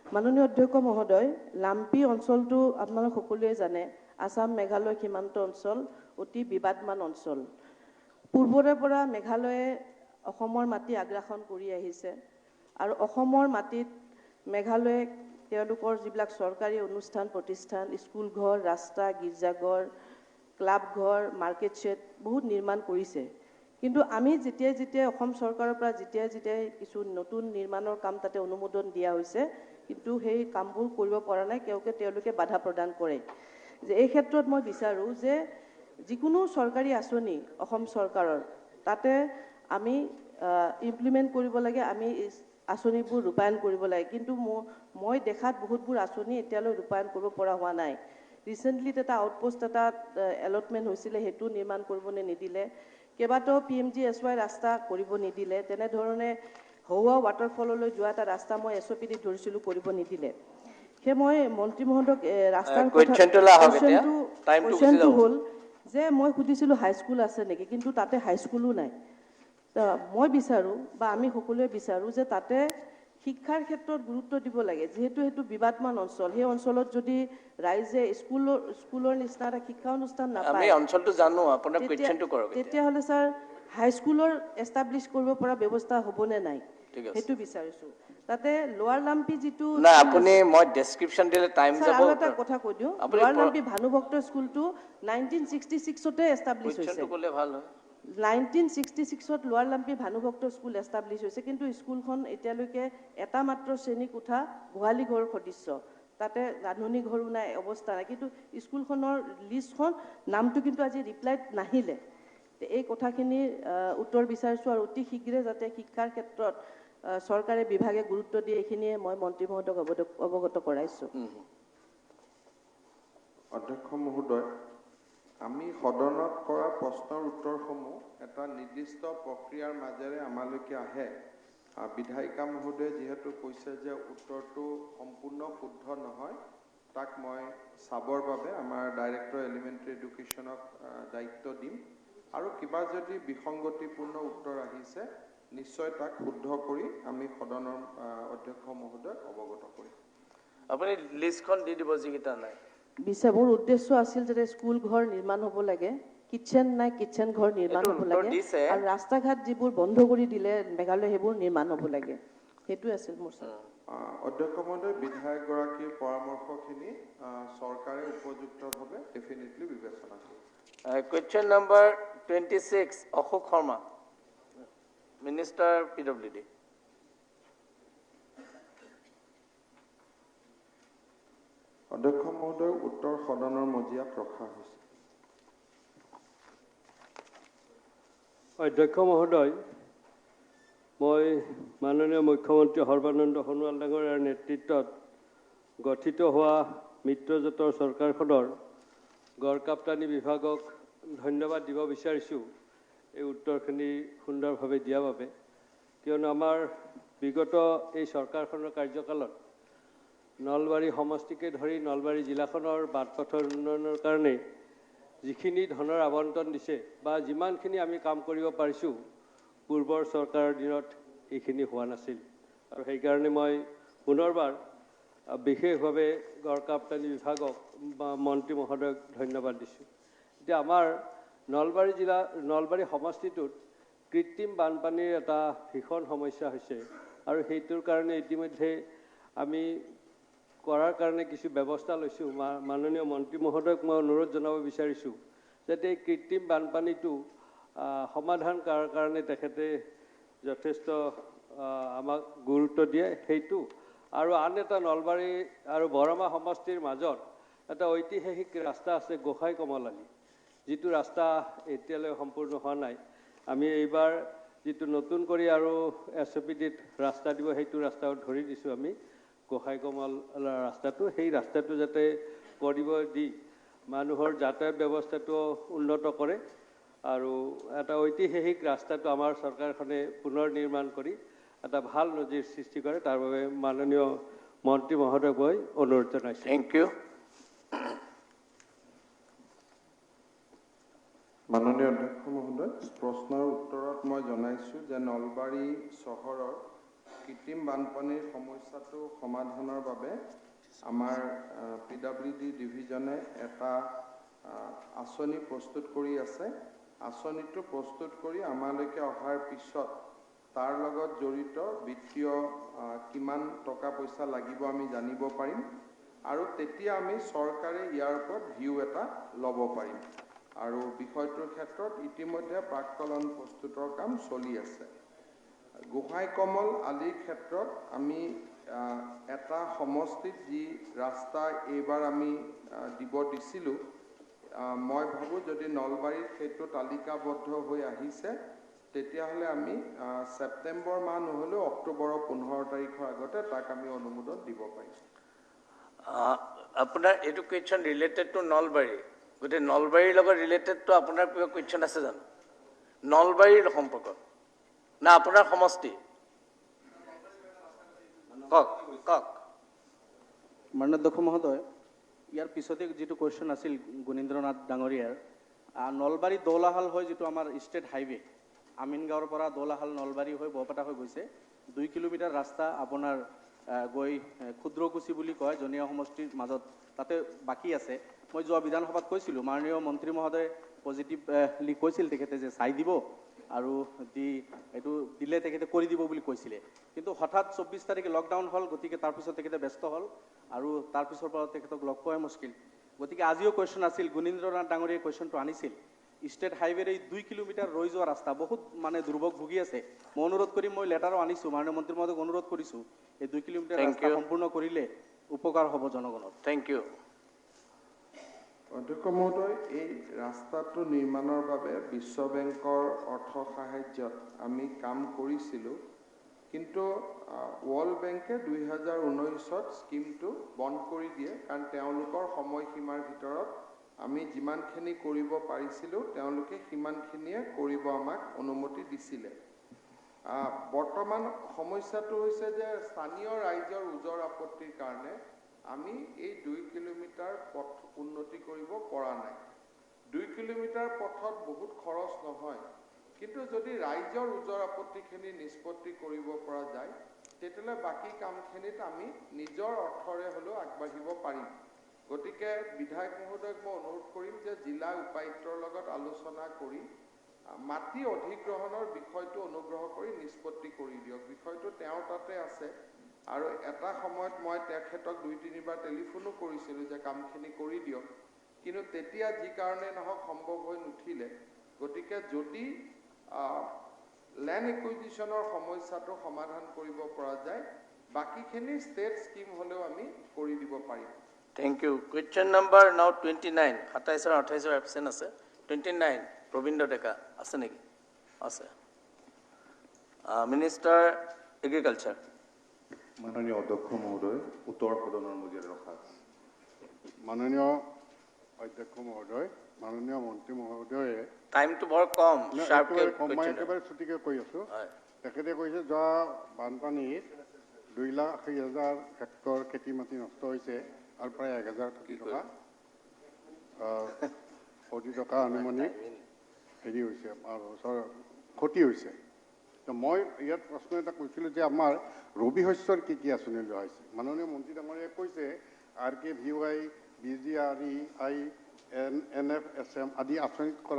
মাননীয় অধ্যক্ষ মহোদয়, লাম্পি অঞ্চলটো আপোনালোক সকলোৱে জানে আসাম মেঘালয় সীমান্ত অঞ্চল অতি বিবাদমান অঞ্চল। পূৰ্বৰে পৰা মেঘালয়ে অসমৰ মাটি আগ্ৰাসন কৰি আহিছে আৰু অসমৰ মাটিত মেঘালয়ে তেওঁলোকৰ যিবিলাক চৰকাৰী অনুষ্ঠান প্ৰতিষ্ঠান, স্কুল ঘৰ, ৰাস্তা, গীৰ্জাঘৰ, ক্লাব ঘৰ, মাৰ্কেট শ্বেড বহুত নিৰ্মাণ কৰিছে। কিন্তু আমি যেতিয়াই অসম চৰকাৰৰ পৰা যেতিয়াই কিছু নতুন নিৰ্মাণৰ কাম তাতে অনুমোদন দিয়া হৈছে, কিন্তু সেই কামবোৰ কৰিব পৰা নাই, তেওঁলোকে বাধা প্ৰদান কৰে। যে এই ক্ষেত্ৰত মই বিচাৰোঁ যে যিকোনো চৰকাৰী আঁচনি অসম চৰকাৰৰ তাতে আমি ইমপ্লিমেণ্ট কৰিব লাগে, আমি আঁচনিবোৰ ৰূপায়ণ কৰিব লাগে। কিন্তু মই দেখাত বহুতবোৰ আঁচনি এতিয়ালৈ ৰূপায়ণ কৰিব পৰা হোৱা নাই। ৰিচেণ্টলি এটা আউটপোষ্ট এটা এলটমেণ্ট হৈছিলে, সেইটো নিৰ্মাণ কৰিবলৈ নিদিলে। কেইবাটাও PMGSY ৰাস্তা কৰিব নিদিলে। তেনেধৰণে হৌৱা ৱাটাৰফললৈ যোৱা এটা ৰাস্তা মই SOPD ধৰিছিলোঁ, কৰিব নিদিলে। সেই মই মন্ত্ৰী মহোদয়ক ৰাস্তাৰ কোৱেশ্যনটো হ'ল যে মই সুধিছিলোঁ হাইস্কুল আছে নেকি, কিন্তু তাতে হাইস্কুলো নাই। মই বিচাৰোঁ বা আমি সকলোৱে বিচাৰোঁ যে তাতে শিক্ষাৰ ক্ষেত্ৰত গুৰুত্ব দিব লাগে, যিহেতু সেইটো বিবাদমান অঞ্চল। সেই অঞ্চলত যদি ৰাইজে স্কুলৰ নিচিনা এটা শিক্ষা অনুষ্ঠান নাপায়, তেতিয়াহ'লে ছাৰ হাইস্কুলৰ এষ্টাব্লিছ কৰিব পৰা ব্যৱস্থা হ'বনে নাই, সেইটো বিচাৰিছোঁ। তাতে লোৱাৰ লাম্পি যিটো মই ডেছক্ৰিপশ্যন দিলে টাইম যাব। আৰু এটা কথা কৈ দিওঁ, লোৱাৰ লাম্পি ভানুভক্ত স্কুলটো 1966তে এষ্টাব্লিছ হৈছে। 1966ত লোৱাৰ লাম্পি ভানুভক্ত স্কুল এষ্টাব্লিছ হৈছে, কিন্তু স্কুলখন এতিয়ালৈকে এটা মাত্ৰ শ্ৰেণী কোঠা, গোহালি ঘৰ সদৃশ্য, তাতে ৰান্ধনি ঘৰো নাই, অৱস্থা নাই। কিন্তু স্কুলখনৰ লিষ্টখন নামটো কিন্তু আজি ৰিপ্লাইত নাহিলে। এই কথাখিনি উত্তৰ বিচাৰিছোঁ আৰু অতি শীঘ্ৰে যাতে শিক্ষাৰ ক্ষেত্ৰত চৰকাৰে বিভাগে গুৰুত্ব দিয়ে, এইখিনিয়ে মই মন্ত্ৰী মহোদয়ক অৱগত কৰাইছোঁ। অধ্যক্ষ মহোদয়, আমি সদনত কৰা প্ৰশ্নৰ উত্তৰসমূহ এটা নিৰ্দিষ্ট প্ৰক্ৰিয়াৰ মাজেৰে আমালৈকে আহে। বিধায়িকা মহোদয়ে যিহেতু কৈছে যে উত্তৰটো সম্পূৰ্ণ শুদ্ধ নহয়, তাক মই চাবৰ বাবে আমাৰ ডাইৰেক্টৰ এলিমেণ্টাৰী এডুকেশ্যনক দায়িত্ব দিম, আৰু কিবা যদি বিসংগতিপূৰ্ণ উত্তৰ আহিছে নিশ্চয় তাক শুদ্ধ কৰি আমি সদনৰ অধ্যক্ষ মহোদয়ক অৱগত কৰিম। আপুনি লিষ্টখন দি দিব যিকেইটা নাই। মোৰ উদ্দেশ্য আছিল যে স্কুল ঘৰ নিৰ্মাণ হ'ব লাগে, কিটচেন নাই, কিটচেন ঘৰ নিৰ্মাণ হ'ব লাগে, আৰু ৰাস্তা ঘাট যিবোৰ বন্ধ কৰি দিলে মেঘালয়, সেইবোৰ নিৰ্মাণ হ'ব লাগে। সেইটোৱে আছিল মোৰ। অধ্যক্ষ মহোদয়, বিধায়কগৰাকীৰ পৰামৰ্শখিনি চৰকাৰে উপযুক্তভাৱে ডেফিনেটলি বিবেচনা কৰিব। Question number 26, Ashok Sharma, minister PWD। অধ্যক্ষ মহোদয়, উত্তৰ সদনৰ মজিয়াত ৰখা হৈছে। অধ্যক্ষ মহোদয়, মই মাননীয় মুখ্যমন্ত্ৰী সৰ্বানন্দ সোণোৱাল ডাঙৰীয়াৰ নেতৃত্বত গঠিত হোৱা মিত্ৰজোঁটৰ চৰকাৰখনৰ গড়কাপ্তানি বিভাগক ধন্যবাদ দিব বিচাৰিছোঁ এই উত্তৰখিনি সুন্দৰভাৱে দিয়াৰ বাবে। কিয়নো আমাৰ বিগত এই চৰকাৰখনৰ কাৰ্যকালত নলবাৰী সমষ্টিকে ধৰি নলবাৰী জিলাখনৰ বাট পথৰ উন্নয়নৰ কাৰণে যিখিনি ধনৰ আবণ্টন দিছে বা যিমানখিনি আমি কাম কৰিব পাৰিছোঁ, পূৰ্বৰ চৰকাৰৰ দিনত এইখিনি হোৱা নাছিল। আৰু সেইকাৰণে মই পুনৰবাৰ বিশেষভাৱে গড়কাপ্তানি বিভাগক বা মন্ত্ৰী মহোদয়ক ধন্যবাদ দিছোঁ। এতিয়া আমাৰ নলবাৰী সমষ্টিটোত কৃত্ৰিম বানপানীৰ এটা ভীষণ সমস্যা হৈছে, আৰু সেইটোৰ কাৰণে ইতিমধ্যে আমি কৰাৰ কাৰণে কিছু ব্যৱস্থা লৈছোঁ। মাননীয় মন্ত্ৰী মহোদয়ক মই অনুৰোধ জনাব বিচাৰিছোঁ যাতে এই কৃত্ৰিম বানপানীটো সমাধান কৰাৰ কাৰণে তেখেতে যথেষ্ট আমাক গুৰুত্ব দিয়ে সেইটো। আৰু আন এটা নলবাৰী আৰু বৰমা সমষ্টিৰ মাজত এটা ঐতিহাসিক ৰাস্তা আছে, গোসাই কমলালী, যিটো ৰাস্তা এতিয়ালৈ সম্পূৰ্ণ হোৱা নাই। আমি এইবাৰ যিটো নতুন কৰি আৰু SOPDত ৰাস্তা দিব, সেইটো ৰাস্তাও ধৰি দিছোঁ আমি, গোসাই কমল ৰাস্তাটো। সেই ৰাস্তাটো যাতে কৰিব দি মানুহৰ যাতায়াত ব্যৱস্থাটো উন্নত কৰে, আৰু এটা ঐতিহাসিক ৰাস্তাটো আমাৰ চৰকাৰখনে পুনৰ নিৰ্মাণ কৰি এটা ভাল নজিৰ সৃষ্টি কৰে, তাৰ বাবে মাননীয় মন্ত্ৰী মহোদয়ক মই অনুৰোধ জনাইছোঁ। Thank you. মাননীয় অধ্যক্ষ মহোদয়, প্ৰশ্নৰ উত্তৰত মই জনাইছোঁ যে নলবাৰী চহৰৰ কৃত্ৰিম বানপানীৰ সমস্যাটো সমাধানৰ বাবে আমাৰ PWD ডিভিজনে এটা আঁচনি প্ৰস্তুত কৰি আছে। আঁচনিটো প্ৰস্তুত কৰি আমালৈকে অহাৰ পিছত তাৰ লগত জড়িত বিত্তীয় কিমান টকা পইচা লাগিব আমি জানিব পাৰিম আৰু তেতিয়া আমি চৰকাৰে ইয়াৰ ওপৰত ভিউ এটা ল'ব পাৰিম আৰু বিষয়টোৰ ক্ষেত্ৰত ইতিমধ্যে প্ৰাক্কলন প্ৰস্তুতৰ কাম চলি আছে। গোহাঁই কমল আলিৰ ক্ষেত্ৰত আমি এটা সমষ্টিত যি ৰাস্তা এইবাৰ আমি দিব দিছিলোঁ, মই ভাবোঁ যদি নলবাৰীত সেইটো তালিকাবদ্ধ হৈ আহিছে তেতিয়াহ'লে আমি ছেপ্টেম্বৰ মাহ নহ'লেও অক্টোবৰৰ 15 তাৰিখৰ আগতে তাক আমি অনুমোদন দিব পাৰিম। আপোনাৰ এইটো কুৱেশ্যন ৰিলেটেড টু নলবাৰী, গতিকে নলবাৰীৰ লগত ৰিলেটেড টু আপোনাৰ কিবা কুৱেশ্যন আছে জানো? নলবাৰীৰ সম্পৰ্কত না আপোনাৰ সমষ্টি? কওক কওক। মাননীয় অধ্যক্ষ মহোদয়, ইয়াৰ পিছতে যিটো কুৱেশ্যন আছিল গুণীন্দ্ৰনাথ ডাঙৰীয়াৰ, নলবাৰী দৌলাহাল হৈ যিটো আমাৰ ষ্টেট হাইৱে আমিনগাঁৱৰ পৰা দৌলাহাল নলবাৰী হৈ বৰপেটা হৈ গৈছে 2 কিলোমিটাৰ ৰাস্তা আপোনাৰ গৈ ক্ষুদ্ৰকুচি বুলি কয় জনীয়া সমষ্টিৰ মাজত, তাতে বাকী আছে। মই যোৱা বিধানসভাত কৈছিলোঁ, মাননীয় মন্ত্ৰী মহোদয়ে পজিটিভলি কৈছিল তেখেতে যে চাই দিব আৰু এইটো দিলে তেখেতে কৰি দিব বুলি কৈছিলে। কিন্তু হঠাৎ 24 তাৰিখে লকডাউন হ'ল, গতিকে তাৰপিছত তেখেতে ব্যস্ত হ'ল আৰু তাৰপিছৰ পৰা তেখেতক লগ পোৱাই মুস্কিল। গতিকে আজিও কুৱেশ্যন আছিল, গুণীন্দ্ৰনাথ ডাঙৰীয়াই কুৱেশ্যনটো আনিছিল। ষ্টেট হাইৱেৰ এই 2 কিলোমিটাৰ ৰৈ যোৱা ৰাস্তা বহুত ভোগ ভুগি আছে। মই অনুৰোধ কৰিম, মই লেটাৰো আনিছোঁ, মাননীয় মন্ত্ৰী মহোদয়ক অনুৰোধ কৰিছোঁ এই 2 কিলোমিটাৰ ৰাস্তা সম্পূৰ্ণ কৰিলে উপকাৰ হ'ব জনগণৰ। Thank you. অধ্যক্ষ মহোদয়, এই ৰাস্তাটো নিৰ্মাণৰ বাবে বিশ্ব বেংকৰ অৰ্থ সাহায্যত আমি কাম কৰিছিলোঁ, কিন্তু ৱৰ্ল্ড বেংকে 2019ত স্কিমটো বন্ধ কৰি দিয়ে, কাৰণ তেওঁলোকৰ সময়সীমাৰ ভিতৰত আমি যিমানখিনি কৰিব পাৰিছিলোঁ তেওঁলোকে সিমানখিনিয়ে কৰিব আমাক অনুমতি দিছিলে। বৰ্তমান সমস্যাটো হৈছে যে স্থানীয় ৰাইজৰ ওজৰ আপত্তিৰ কাৰণে আমি এই 2 কিলোমিটাৰ পথ উন্নতি কৰিব পৰা নাই। 2 কিলোমিটাৰ পথত বহুত খৰচ নহয়, কিন্তু যদি ৰাইজৰ ওজৰ আপত্তিখিনি নিষ্পত্তি কৰিব পৰা যায় তেতিয়াহ'লে বাকী কামখিনিত আমি নিজৰ অৰ্থৰে হ'লেও আগবাঢ়িব পাৰিম। গতিকে বিধায়ক মহোদয়ক মই অনুৰোধ কৰিম যে জিলা উপায়ুক্তৰ লগত আলোচনা কৰি মাটি অধিগ্ৰহণৰ বিষয়টো অনুগ্ৰহ কৰি নিষ্পত্তি কৰি দিয়ক। বিষয়টো তেওঁৰ তাতে আছে আৰু এটা সময়ত মই তেখেতক 2-3 বাৰ টেলিফোনো কৰিছিলোঁ যে কামখিনি কৰি দিয়ক, কিন্তু তেতিয়া যি কাৰণে নহওক সম্ভৱ হৈ নুঠিলে। গতিকে যদি লেণ্ড একুইজিশ্যনৰ সমস্যাটো সমাধান কৰিব পৰা যায়, বাকীখিনি ষ্টেট স্কিম হ'লেও আমি কৰি দিব পাৰিম। Thank U. কুৱেশ্যন নম্বৰ নাও 29, 27 আৰু 28 এবচেণ্ট আছে। 29 প্ৰবীন্দ্ৰ ডেকা আছে নেকি? আছে। Minister agriculture. মাননীয় অধ্যক্ষ মহোদয়, উত্তৰ সদনৰ মজিয়াত ৰখা। মাননীয় অধ্যক্ষ মহোদয়, মাননীয় মন্ত্ৰী মহোদয়ে টাইমটো বৰ কম, মই একেবাৰে ছুটিকৈ কৈ আছোঁ। তেখেতে কৈছে যোৱা বানপানীত 2,80,000 হেক্টৰ খেতি মাটি নষ্ট হৈছে আৰু প্ৰায় 1,000 কোটি টকা আনুমানিক হেৰি হৈছে, ক্ষতি হৈছে। তো মই ইয়াত প্ৰশ্ন এটা কৈছিলোঁ যে আমাৰ ৰবি শস্যৰ কি কি আঁচনি লোৱা হৈছে? মাননীয় মন্ত্ৰী ডাঙৰীয়াই কৈছে RKVY, BGRE, NFSM আদি আঁচনিত কৰা